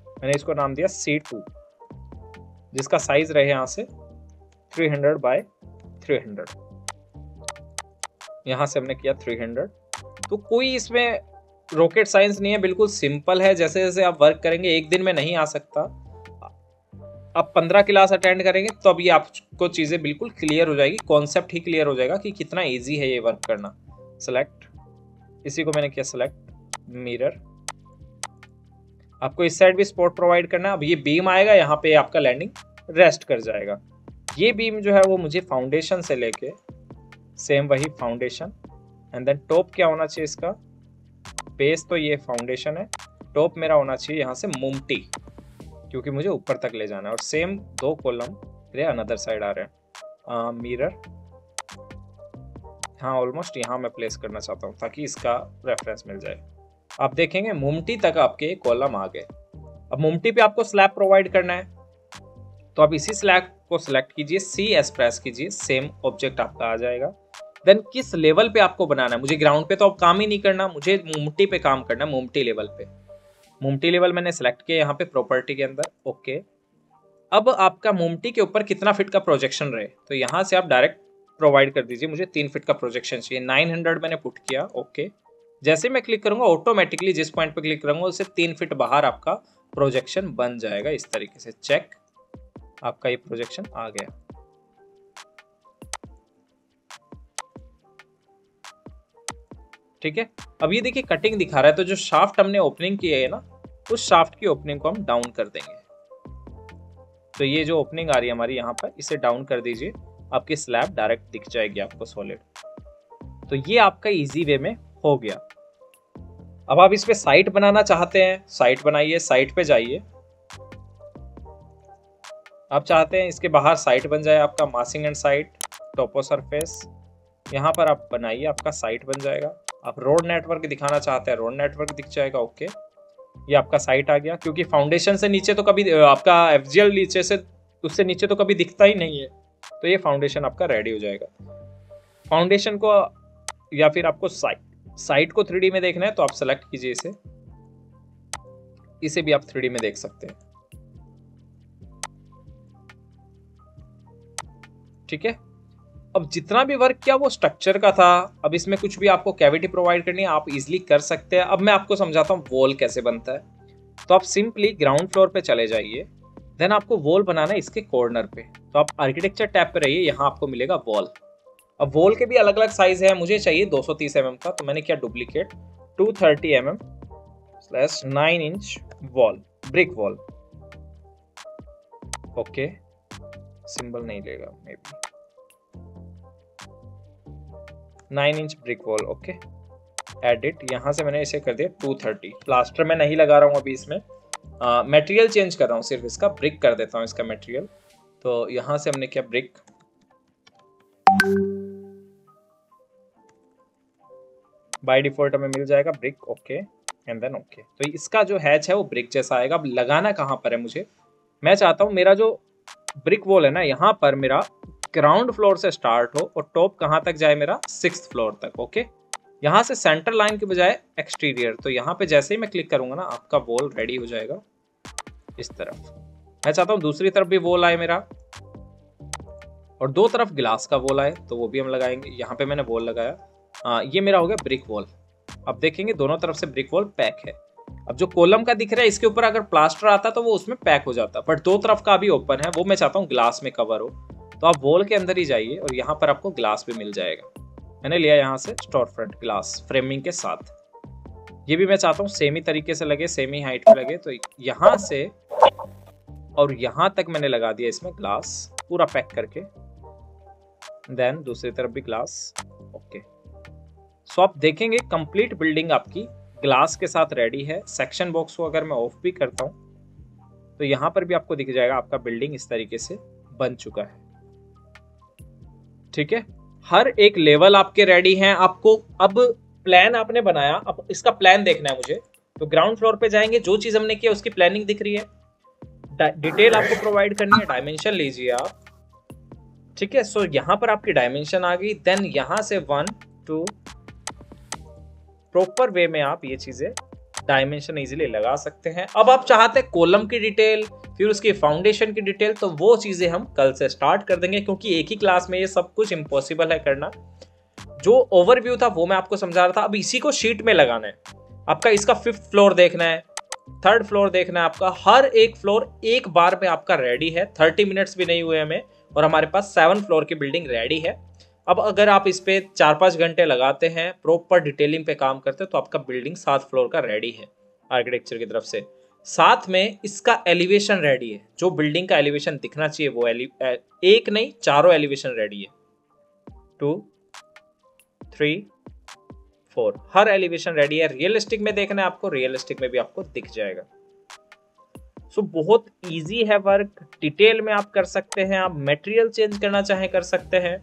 मैंने इसको नाम दिया C2, जिसका साइज रहे यहाँ से 300 बाय 300। यहाँ से हमने किया 300। तो कोई इसमें रॉकेट साइंस नहीं है, बिल्कुल सिंपल है। जैसे जैसे आप वर्क करेंगे, एक दिन में नहीं आ सकता। आप 15 क्लास अटेंड करेंगे तो अब ये आपको चीज़ें बिल्कुल क्लियर हो जाएगी, कॉन्सेप्ट ही क्लियर हो जाएगा कि कितना इजी है ये वर्क करना। सेलेक्ट, इसी को मैंने किया सेलेक्ट, मिरर। आपको इस साइड भी सपोर्ट प्रोवाइड करना है। अब ये बीम आएगा, यहाँ पे आपका लैंडिंग रेस्ट कर जाएगा। ये बीम जो है वो मुझे फाउंडेशन से लेके सेम वही फाउंडेशन एंड देन टॉप क्या होना चाहिए इसका, बेस तो ये फाउंडेशन है, टॉप मेरा होना चाहिए यहाँ से मुमटी, क्योंकि मुझे ऊपर तक ले जाना है। और सेम 2 कॉलम मेरे अनदर साइड आ रहे हैं। मिरर हाँ ऑलमोस्ट यहाँ मैं प्लेस करना चाहता हूँ ताकि इसका रेफरेंस मिल जाए। आप देखेंगे मुमटी तक आपके कॉलम आ गए। अब मुमटी पे आपको स्लैब प्रोवाइड करना है, तो आप इसी स्लैब को सिलेक्ट कीजिए, CS प्रेस कीजिए, सेम ऑब्जेक्ट आपका आ जाएगा। देन किस लेवल पे आपको बनाना है, मुझे ग्राउंड पे तो अब काम ही नहीं करना, मुझे मुमटी पे काम करना है, मुमटी लेवल पे। मुमटी लेवल मैंने सेलेक्ट किया यहाँ पे प्रॉपर्टी के अंदर, ओके। अब आपका मुमटी के ऊपर कितना फिट का प्रोजेक्शन रहे, तो यहाँ से आप डायरेक्ट प्रोवाइड कर दीजिए, मुझे 3 फीट का प्रोजेक्शन चाहिए। 900 मैंने पुट किया, ओके। जैसे मैं क्लिक करूंगा ऑटोमेटिकली जिस पॉइंट पे क्लिक करूंगा उससे 3 फीट बाहर आपका प्रोजेक्शन बन जाएगा। इस तरीके से चेक, आपका ये प्रोजेक्शन आ गया। ठीक है, अब ये देखिए कटिंग दिखा रहा है, तो जो शाफ्ट हमने ओपनिंग की है ना, उस शाफ्ट की ओपनिंग को हम डाउन कर देंगे। तो ये जो ओपनिंग आ रही है हमारी यहाँ पर, इसे डाउन कर दीजिए, आपकी स्लैब डायरेक्ट दिख जाएगी आपको सॉलिड। तो ये आपका इजी वे में हो गया। अब आप इस पे साइट बनाना चाहते हैं, साइट बनाइए, साइट पे जाइए। आप चाहते हैं इसके बाहर साइट बन जाए आपका, मासिंग एंड साइट, टोपो सरफेस, यहाँ पर आप बनाइए, आपका साइट बन जाएगा। आप रोड नेटवर्क दिखाना चाहते हैं, रोड नेटवर्क दिख जाएगा, ओके। ये आपका साइट आ गया, क्योंकि फाउंडेशन से नीचे तो कभी आपका FGL नीचे से, उससे नीचे तो कभी दिखता ही नहीं है, तो ये फाउंडेशन आपका रेडी हो जाएगा। फाउंडेशन को या फिर आपको साइट को 3D में देखना है तो आप सेलेक्ट कीजिए इसे भी आप 3D में देख सकते हैं। ठीक है, अब जितना भी वर्क किया वो स्ट्रक्चर का था। अब इसमें कुछ भी आपको कैविटी प्रोवाइड करनी है आप इजीली कर सकते हैं। अब मैं आपको समझाता हूँ वॉल कैसे बनता है। तो आप सिंपली ग्राउंड फ्लोर पे चले जाइए, देन आपको वॉल बनाना है इसके कॉर्नर पे। तो आप आर्किटेक्चर टैब पे रहिए, यहाँ आपको मिलेगा वॉल। अब वॉल के भी अलग अलग साइज है, मुझे चाहिए 230 mm का, तो मैंने किया duplicate 230 mm/9 inch wall, brick wall, okay. Symbol नहीं लेगा may be, 9 inch brick wall, okay. Edit, यहाँ से मैंने इसे कर दिया 230। प्लास्टर में नहीं लगा रहा हूँ अभी इसमें, मटेरियल चेंज कर रहा हूँ, सिर्फ इसका ब्रिक कर देता हूँ इसका मटेरियल। तो यहाँ से हमने किया ब्रिक, बाय डिफॉल्ट हमें मिल जाएगा brick, okay and then okay. तो इसका जो हैच है वो ब्रिक जैसा आएगा। अब लगाना कहाँ पर है मुझे, मैं चाहता हूँ मेरा जो ब्रिक वॉल है ना, यहाँ पर मेरा ग्राउंड फ्लोर से स्टार्ट हो और टॉप कहाँ तक जाए मेरा 6th फ्लोर तक, ओके। यहाँ से सेंटर लाइन के बजाय एक्सटीरियर, तो यहाँ पे जैसे ही मैं क्लिक करूंगा ना आपका वॉल रेडी हो जाएगा इस तरफ। मैं चाहता हूँ दूसरी तरफ भी वॉल आए मेरा, और 2 तरफ ग्लास का वॉल आए, तो वो भी हम लगाएंगे। यहाँ पे मैंने वॉल लगाया, ये मेरा हो गया ब्रिक वॉल। अब देखेंगे दोनों तरफ से ब्रिक वॉल पैक है। अब जो कॉलम का दिख रहा है इसके ऊपर अगर प्लास्टर आता तो वो उसमें पैक हो जाता, बट 2 तरफ का अभी ओपन है, वो मैं चाहता हूँ ग्लास में कवर हो। तो आप वॉल के अंदर ही जाइए और यहाँ पर आपको ग्लास भी मिल जाएगा। मैंने लिया यहाँ से स्टोर फ्रंट ग्लास फ्रेमिंग के साथ। ये भी मैं चाहता हूँ सेम ही तरीके से लगे, सेम ही हाइट पे लगे। तो यहाँ से और यहाँ तक मैंने लगा दिया इसमें ग्लास पूरा पैक करके, देन दूसरी तरफ भी ग्लास, ओके। सो आप देखेंगे कंप्लीट बिल्डिंग आपकी ग्लास के साथ रेडी है। सेक्शन बॉक्स को अगर मैं ऑफ भी करता हूँ तो यहाँ पर भी आपको दिख जाएगा आपका बिल्डिंग इस तरीके से बन चुका है। ठीक है, हर एक लेवल आपके रेडी हैं। आपको अब प्लान आपने बनाया, अब इसका प्लान देखना है मुझे। तो ग्राउंड फ्लोर पे जाएंगे, जो चीज हमने किया उसकी प्लानिंग दिख रही है, डिटेल आपको प्रोवाइड करनी है, डायमेंशन लीजिए आप। ठीक है, सो यहाँ पर आपकी डायमेंशन आ गई। देन यहाँ से 1 2 प्रॉपर वे में आप ये चीजें डायमेंशन इजीली लगा सकते हैं। अब आप चाहते हैं कॉलम की डिटेल, फिर उसकी फाउंडेशन की डिटेल, तो वो चीजें हम कल से स्टार्ट कर देंगे, क्योंकि एक ही क्लास में ये सब कुछ इम्पॉसिबल है करना। जो ओवरव्यू था वो मैं आपको समझा रहा था, अब इसी को शीट में लगाना है। आपका इसका 5th फ्लोर देखना है, 3rd फ्लोर देखना है, आपका हर एक फ्लोर एक बार में आपका रेडी है। 30 मिनट्स भी नहीं हुए हमें, और हमारे पास 7 फ्लोर की बिल्डिंग रेडी है। अब अगर आप इस पे 4-5 घंटे लगाते हैं, प्रॉपर डिटेलिंग पे काम करते हैं, तो आपका बिल्डिंग 7 फ्लोर का रेडी है आर्किटेक्चर की तरफ से। साथ में इसका एलिवेशन रेडी है, जो बिल्डिंग का एलिवेशन दिखना चाहिए वो एक नहीं 4 एलिवेशन रेडी है। 2 3 4। हर एलिवेशन रेडी है। रियलिस्टिक में देखना है आपको, रियलिस्टिक में भी आपको दिख जाएगा। सो बहुत इजी है वर्क, डिटेल में आप कर सकते हैं। आप मटेरियल चेंज करना चाहें कर सकते हैं।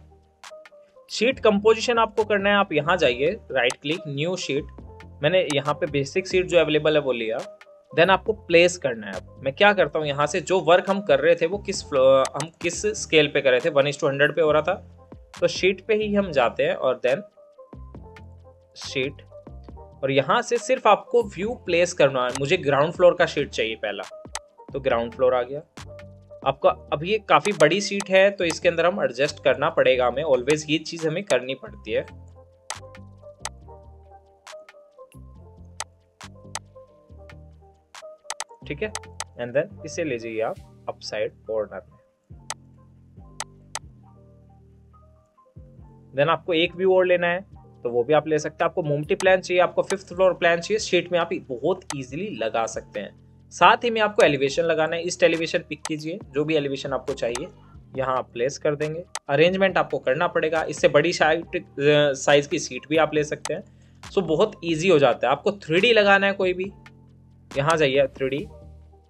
शीट कंपोजिशन आपको करना है, आप यहाँ जाइए, राइट क्लिक, न्यू शीट। मैंने यहाँ पे बेसिक शीट जो अवेलेबल है वो लिया। देन आपको प्लेस करना है। अब मैं क्या करता हूँ, यहाँ से जो वर्क हम कर रहे थे वो हम किस स्केल पे कर रहे थे, 1:100 पे हो रहा था, तो शीट पे ही हम जाते हैं और देन शीट, और यहाँ से सिर्फ आपको व्यू प्लेस करना है। मुझे ग्राउंड फ्लोर का शीट चाहिए पहला, तो ग्राउंड फ्लोर आ गया आपका। अब ये काफी बड़ी शीट है तो इसके अंदर हम एडजस्ट करना पड़ेगा हमें, ऑलवेज ये चीज हमें करनी पड़ती है। ठीक है, एंड देन इसे ले जाइए आप अप साइड कॉर्नर में। देन आपको एक व्यू और लेना है तो वो भी आप ले सकते हैं। आपको मल्टी प्लान चाहिए, आपको 5th फ्लोर प्लान चाहिए, शीट में आप बहुत इजीली लगा सकते हैं। साथ ही में आपको एलिवेशन लगाना है। ईस्ट एलिवेशन पिक कीजिए, जो भी एलिवेशन आपको चाहिए यहाँ आप प्लेस कर देंगे। अरेंजमेंट आपको करना पड़ेगा, इससे बड़ी साइज की सीट भी आप ले सकते हैं। सो बहुत इजी हो जाता है। आपको 3D लगाना है कोई भी, यहाँ जाइए 3D,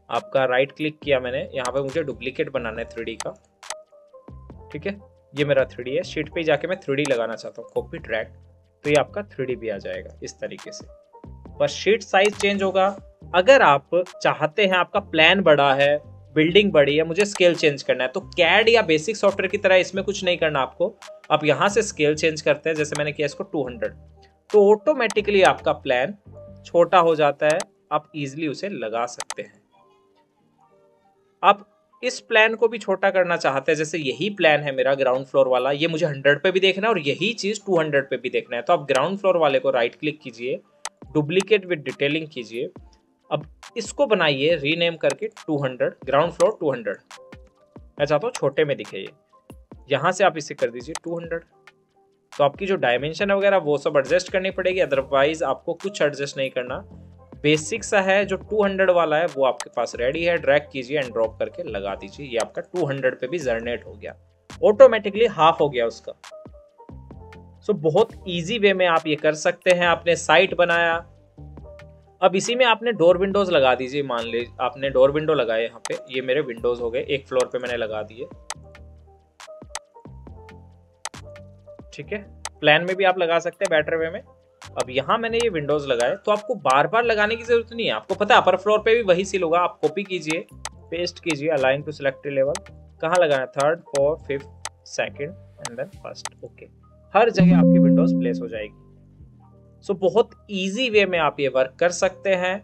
आपका राइट क्लिक किया मैंने, यहाँ पे मुझे डुप्लीकेट बनाना है 3D का। ठीक है, ये मेरा 3D है। शीट पे जाके मैं 3D लगाना चाहता हूँ, कॉपी ड्रैग, तो ये आपका 3D भी आ जाएगा इस तरीके से। बस शीट साइज चेंज होगा। अगर आप चाहते हैं, आपका प्लान बड़ा है, बिल्डिंग बड़ी है, मुझे स्केल चेंज करना है, तो कैड या बेसिक सॉफ्टवेयर की तरह इसमें कुछ नहीं करना आपको। आप यहाँ से स्केल चेंज करते हैं, जैसे मैंने किया इसको 200, तो ऑटोमेटिकली आपका प्लान छोटा हो जाता है। आप इजिली उसे लगा सकते हैं। आप इस प्लान को भी छोटा करना चाहते हैं, जैसे यही प्लान है मेरा ग्राउंड फ्लोर वाला, ये मुझे 100 पे भी देखना है और यही चीज 200 पे भी देखना है, तो आप ग्राउंड फ्लोर वाले को राइट क्लिक कीजिए, डुप्लीकेट विद डिटेलिंग कीजिए। अब इसको बनाइए रीनेम करके 200, ग्राउंड फ्लोर 200। मैं चाहता हूँ छोटे में दिखे ये, यहाँ से आप इसे कर दीजिए 200। तो आपकी जो डायमेंशन है वगैरह वो सब एडजस्ट करनी पड़ेगी, अदरवाइज आपको कुछ एडजस्ट नहीं करना। बेसिक सा है जो 200 वाला है वो आपके पास रेडी है। ड्रैग कीजिए एंड ड्रॉप करके लगा दीजिए। ये आपका 200 पे भी जनरेट हो गया, ऑटोमेटिकली हाफ हो गया उसका। सो बहुत इजी वे में आप ये कर सकते हैं। आपने साइट बनाया, अब इसी में आपने डोर विंडोज लगा दीजिए। मान लीजिए आपने डोर विंडो लगाए, यहाँ पे ये मेरे विंडोज हो गए, एक फ्लोर पे मैंने लगा दिए। ठीक है, प्लान में भी आप लगा सकते हैं बेटर वे में। अब यहाँ मैंने ये विंडोज लगाए, तो आपको बार बार लगाने की जरूरत नहीं है। आपको पता है अपर फ्लोर पे भी वही सील होगा। आप कॉपी कीजिए, पेस्ट कीजिए, अलाइन टू सिलेक्टेड लेवल, कहाँ लगाना है, 3rd 4th 5th 2nd and then 1st। Okay, हर जगह आपकी विंडोज प्लेस हो जाएगी। सो बहुत इजी वे में आप ये वर्क कर सकते हैं।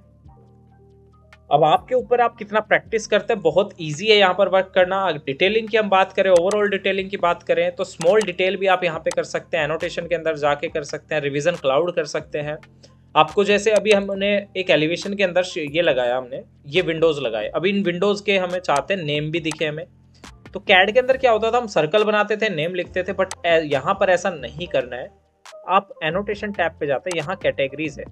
अब आपके ऊपर आप कितना प्रैक्टिस करते हैं। बहुत इजी है यहाँ पर वर्क करना। डिटेलिंग की हम बात करें, ओवरऑल डिटेलिंग की बात करें, तो स्मॉल डिटेल भी आप यहाँ पे कर सकते हैं, एनोटेशन के अंदर जाके कर सकते हैं, रिवीजन क्लाउड कर सकते हैं। आपको जैसे अभी हमने एक एलिवेशन के अंदर ये लगाया, हमने ये विंडोज लगाए, अभी इन विंडोज के हमें चाहते हैं नेम भी दिखे हमें। तो कैड के अंदर क्या होता था, हम सर्कल बनाते थे, नेम लिखते थे, बट यहाँ पर ऐसा नहीं करना है। आप एनोटेशन टैब पे जाते हैं, यहाँ कैटेगरीज है।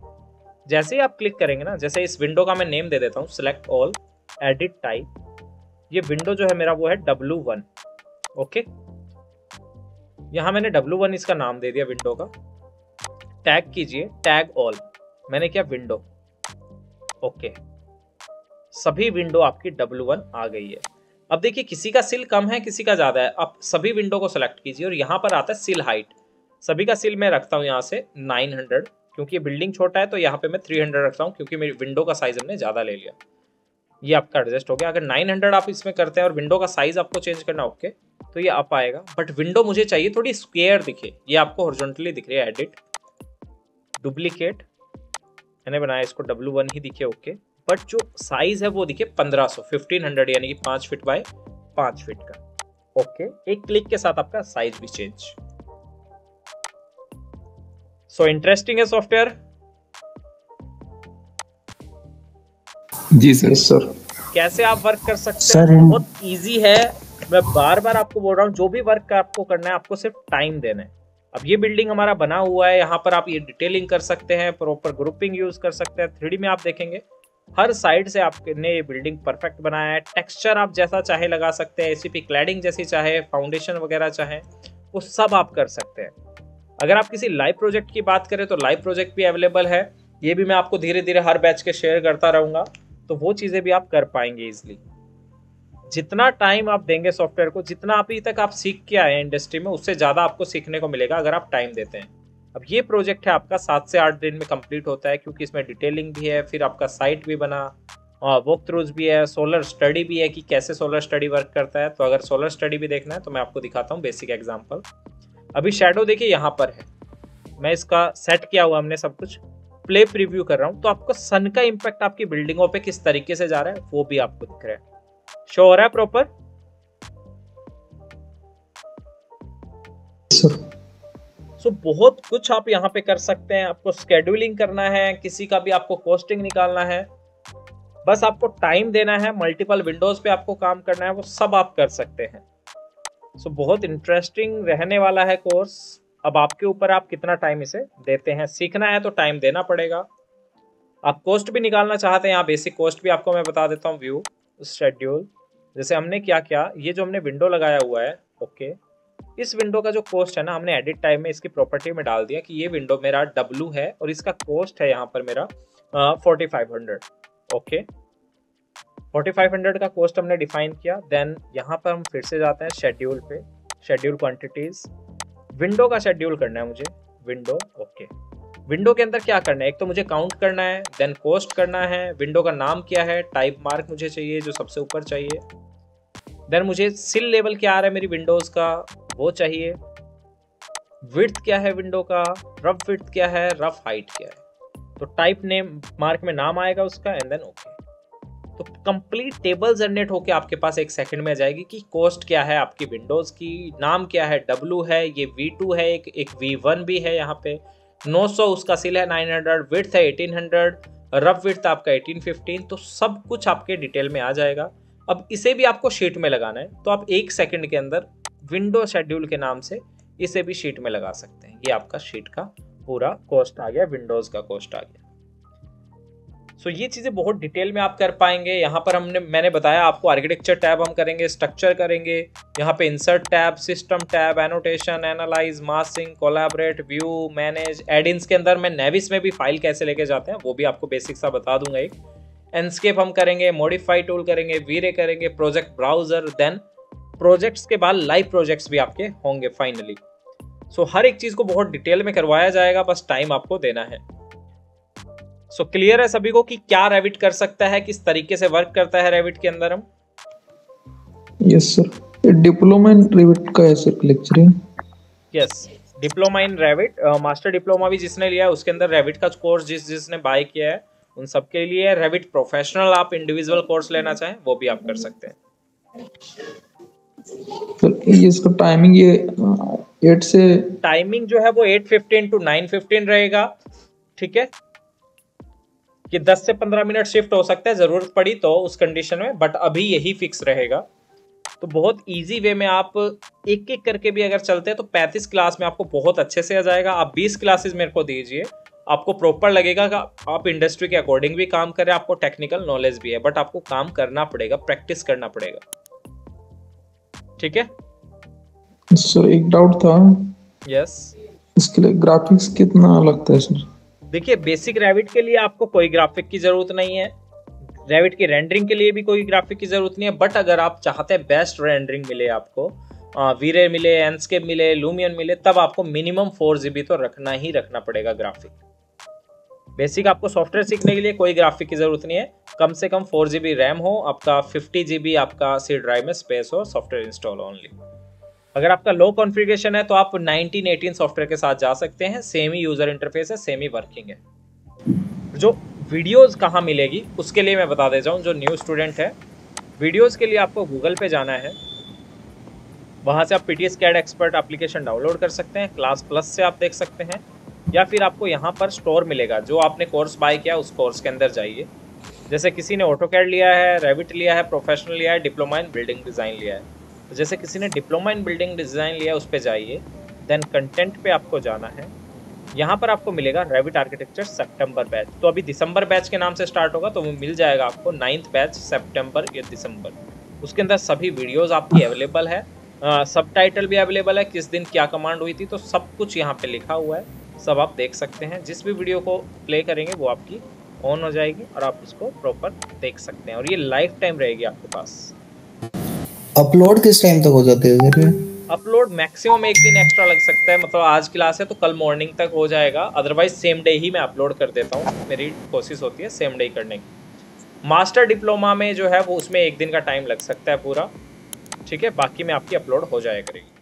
जैसे ही आप क्लिक करेंगे ना, जैसे इस विंडो का मैं नेम दे देता हूँ, सिलेक्ट ऑल, एडिट टाइप। ये विंडो जो है मेरा वो है W1। ओके, यहाँ मैंने W1 इसका नाम दे दिया विंडो का। टैग कीजिए, टैग ऑल, मैंने किया विंडो। ओके, सभी विंडो आपकी W1 आ गई है। अब देखिए किसी का सिल कम है, किसी का ज्यादा है। आप सभी विंडो को सेलेक्ट कीजिए और यहाँ पर आता है सिल हाइट। सभी का सिल मैं रखता हूँ यहाँ से 900, क्योंकि ये बिल्डिंग छोटा है, तो यहाँ पे मैं 300 रखता हूँ, क्योंकि मेरी विंडो का साइज हमने ज्यादा ले लिया। ये आपका एडजस्ट हो गया। अगर 900 आप इसमें करते हैं और विंडो का साइज आपको चेंज करना, ओके, तो ये अप आएगा। बट विंडो मुझे चाहिए थोड़ी स्क्वायर दिखे, ये आपको हॉरिजॉन्टली दिख रही है। एडिट, डुप्लीकेट, मैंने बनाया इसको W1 ही दिखे, ओके, बट जो साइज है वो दिखे 1500 यानी कि 5 फीट बाय 5 फीट का। ओके, एक क्लिक के साथ आपका साइज भी चेंज। सो इंटरेस्टिंग है सॉफ्टवेयर। जी सर। कैसे आप वर्क कर सकते हैं, बहुत इजी है। मैं बार बार आपको बोल रहा हूँ, जो भी वर्क आपको करना है आपको सिर्फ टाइम देना है। अब ये बिल्डिंग हमारा बना हुआ है, यहाँ पर आप ये डिटेलिंग कर सकते हैं, प्रॉपर ग्रुपिंग यूज कर सकते हैं। 3D में आप देखेंगे हर साइड से आपने ये बिल्डिंग परफेक्ट बनाया है। टेक्सचर आप जैसा चाहे लगा सकते हैं, ACP क्लैडिंग जैसी चाहे, फाउंडेशन वगैरह चाहे, वो सब आप कर सकते हैं। अगर आप किसी लाइव प्रोजेक्ट की बात करें तो लाइव प्रोजेक्ट भी अवेलेबल है, ये भी मैं आपको धीरे धीरे हर बैच के शेयर करता रहूँगा, तो वो चीज़ें भी आप कर पाएंगे ईजिली। जितना टाइम आप देंगे सॉफ्टवेयर को, जितना अभी तक आप सीख के आए हैं इंडस्ट्री में, उससे ज़्यादा आपको सीखने को मिलेगा अगर आप टाइम देते हैं। अब ये प्रोजेक्ट है आपका 7 से 8 दिन में कंप्लीट होता है, क्योंकि इसमें डिटेलिंग भी है, फिर आपका साइट भी बना, वॉक थ्रूज भी है, सोलर स्टडी भी है कि कैसे सोलर स्टडी वर्क करता है। तो अगर सोलर स्टडी भी देखना है तो मैं आपको दिखाता हूँ बेसिक एग्जाम्पल। अभी शेडो देखिए यहाँ पर है, मैं इसका सेट किया हुआ हमने सब कुछ, प्ले प्रीव्यू कर रहा हूँ, तो आपको सन का इम्पैक्ट आपकी बिल्डिंगों पे किस तरीके से जा रहा है वो भी आपको दिख रहा है, शो हो रहा है प्रॉपर। सो बहुत कुछ आप यहाँ पे कर सकते हैं। आपको स्केड्यूलिंग करना है, किसी का भी आपको कॉस्टिंग निकालना है, बस आपको टाइम देना है, मल्टीपल विंडोज पे आपको काम करना है, वो सब आप कर सकते हैं। सो बहुत इंटरेस्टिंग रहने वाला है कोर्स। अब आपके ऊपर आप कितना टाइम इसे देते हैं। सीखना है तो टाइम देना पड़ेगा। आप कॉस्ट भी निकालना चाहते हैं, यहाँ बेसिक कॉस्ट भी आपको मैं बता देता हूँ। व्यू शेड्यूल, जैसे हमने क्या किया, ये जो हमने विंडो लगाया हुआ है, ओके, इस विंडो का जो कॉस्ट है ना, हमने एडिट टाइम में इसकी प्रॉपर्टी में डाल दिया कि ये विंडो मेरा W है और इसका कॉस्ट है यहाँ पर मेरा 4500। ओके, 4500 का कॉस्ट हमने डिफाइन किया। देन यहाँ पर हम फिर से जाते हैं शेड्यूल पे, शेड्यूल क्वांटिटीज, विंडो का शेड्यूल करना है मुझे, विंडो। ओके, विंडो के अंदर क्या करना है, एक तो मुझे काउंट करना है, देन कॉस्ट करना है, विंडो का नाम क्या है, टाइप मार्क मुझे चाहिए जो सबसे ऊपर चाहिए, देन मुझे सिल लेवल क्या आ रहा है मेरी विंडोज का वो चाहिए, विड्थ क्या है विंडो का, रफ विड्थ क्या है, रफ हाइट क्या है, तो टाइप नेम मार्क में नाम आएगा उसका, एंड देन ओके। तो कंप्लीट टेबल जनरेट होके आपके पास 1 सेकंड में आ जाएगी कि कॉस्ट क्या है आपकी विंडोज की, नाम क्या है, W है, ये V2 है, एक V1 भी है यहाँ पे, 900 उसका सिल है, 900 विड्थ है, 1800 रफ विड्थ आपका 1815, तो सब कुछ आपके डिटेल में आ जाएगा। अब इसे भी आपको शीट में लगाना है, तो आप 1 सेकंड के अंदर विंडो शेड्यूल के नाम से इसे भी शीट में लगा सकते हैं। ये आपका शीट का पूरा कॉस्ट आ गया, विंडोज का कॉस्ट आ गया। सो ये चीजें बहुत डिटेल में आप कर पाएंगे। यहाँ पर मैंने बताया आपको आर्किटेक्चर टैब हम करेंगे, स्ट्रक्चर करेंगे, यहाँ पे insert tab, system tab, annotation, analyse, masking, collaborate, view, manage, add-ins के अंदर मैं नेविस में भी फाइल कैसे लेके जाते हैं वो भी आपको बेसिक सा बता दूंगा। एक एनस्केप हम करेंगे, मॉडिफाई टूल करेंगे, वीरे करेंगे, प्रोजेक्ट ब्राउजर, देन प्रोजेक्ट्स के बाद लाइव प्रोजेक्ट्स भी आपके होंगे फाइनली। सो हर एक चीज को बहुत डिटेल में करवाया जाएगा, बस टाइम आपको देना है। सो क्लियर है सभी को कि क्या रेविट कर सकता है, किस तरीके से वर्क करता है रेविट के अंदर हम। Yes sir, diploma in Revit का है सर लेक्चर है। Yes, diploma in Revit, master diploma भी जिसने लिया है उसके अंदर रेविट का कोर्स जिसने बाय किया है उन सबके लिए, रेविट प्रोफेशनल आप इंडिविजुअल कोर्स लेना चाहें वो भी आप कर सकते हैं। सर ये इसका टाइमिंग ये 8 से टाइमिंग जो है वो 8:15 to 9:15 रहेगा, ठीक है। कि 10 से 15 मिनट शिफ्ट हो सकता है जरूरत पड़ी तो उस कंडीशन में, बट अभी यही फिक्स रहेगा। तो बहुत इजी वे में आप एक एक करके भी अगर चलते हैं तो 35 क्लास में आपको बहुत अच्छे से आ जाएगा। आप 20 क्लासेस मेरे को दीजिए, आपको प्रॉपर लगेगा कि आप इंडस्ट्री के अकॉर्डिंग भी काम करें, आपको टेक्निकल नॉलेज भी है, बट आपको काम करना पड़ेगा, प्रैक्टिस करना पड़ेगा, ठीक है। सर एक डाउट था, यस, इसके लिए ग्राफिक्स कितना लगता है सर? देखिए बेसिक रेविट के लिए आपको कोई ग्राफिक की जरूरत नहीं है, रेविट की रेंडरिंग के लिए भी कोई ग्राफिक की जरूरत नहीं है, बट अगर आप चाहते हैं बेस्ट रेंडरिंग मिले आपको, वीरे मिले, एनस्केप मिले, लूमियन मिले, तब आपको मिनिमम 4 GB तो रखना ही रखना पड़ेगा ग्राफिक। बेसिक आपको सॉफ्टवेयर सीखने के लिए कोई ग्राफिक की जरूरत नहीं है, कम से कम 4 GB रैम हो, आपका 50 GB आपका सी ड्राइव में स्पेस हो, सॉफ्टवेयर इंस्टॉल ओनली। अगर आपका लो कॉन्फ़िगरेशन है तो आप 1918 सॉफ्टवेयर के साथ जा सकते हैं, सेम ही यूजर इंटरफेस है, सेम ही वर्किंग है। जो वीडियोस कहाँ मिलेगी उसके लिए मैं बता देता हूँ, जो न्यू स्टूडेंट है, वीडियोस के लिए आपको गूगल पे जाना है, वहाँ से आप PTS CAD expert application download कर सकते हैं, क्लास प्लस से आप देख सकते हैं, या फिर आपको यहाँ पर स्टोर मिलेगा, जो आपने कोर्स बाय किया उस कोर्स के अंदर जाइए। जैसे किसी ने AutoCAD लिया है, रेविट लिया है, प्रोफेशनल लिया है, डिप्लोमा इन बिल्डिंग डिज़ाइन लिया है, तो जैसे किसी ने डिप्लोमा इन बिल्डिंग डिज़ाइन लिया है उस पर जाइए, देन कंटेंट पे आपको जाना है, यहाँ पर आपको मिलेगा रेविट आर्किटेक्चर सितंबर बैच। तो अभी दिसंबर बैच के नाम से स्टार्ट होगा, तो वो मिल जाएगा आपको 9th बैच सितंबर या दिसंबर, उसके अंदर सभी वीडियोज़ आपकी अवेलेबल है। सबटाइटल भी अवेलेबल है, किस दिन क्या कमांड हुई थी, तो सब कुछ यहाँ पे लिखा हुआ है, सब आप देख सकते हैं। जिस भी वीडियो को प्ले करेंगे वो आपकी ऑन हो जाएगी और आप उसको प्रॉपर देख सकते हैं, और ये लाइफ टाइम रहेगी आपके पास। अपलोड किस टाइम तक हो जाते हैं सर? अपलोड मैक्सिमम एक दिन एक्स्ट्रा लग सकता है, मतलब आज क्लास है तो कल मॉर्निंग तक हो जाएगा, अदरवाइज सेम डे ही मैं अपलोड कर देता हूँ, मेरी कोशिश होती है सेम डे करने की। मास्टर डिप्लोमा में जो है वो उसमें एक दिन का टाइम लग सकता है पूरा, ठीक है, बाकी में आपकी अपलोड हो जाया करेगी।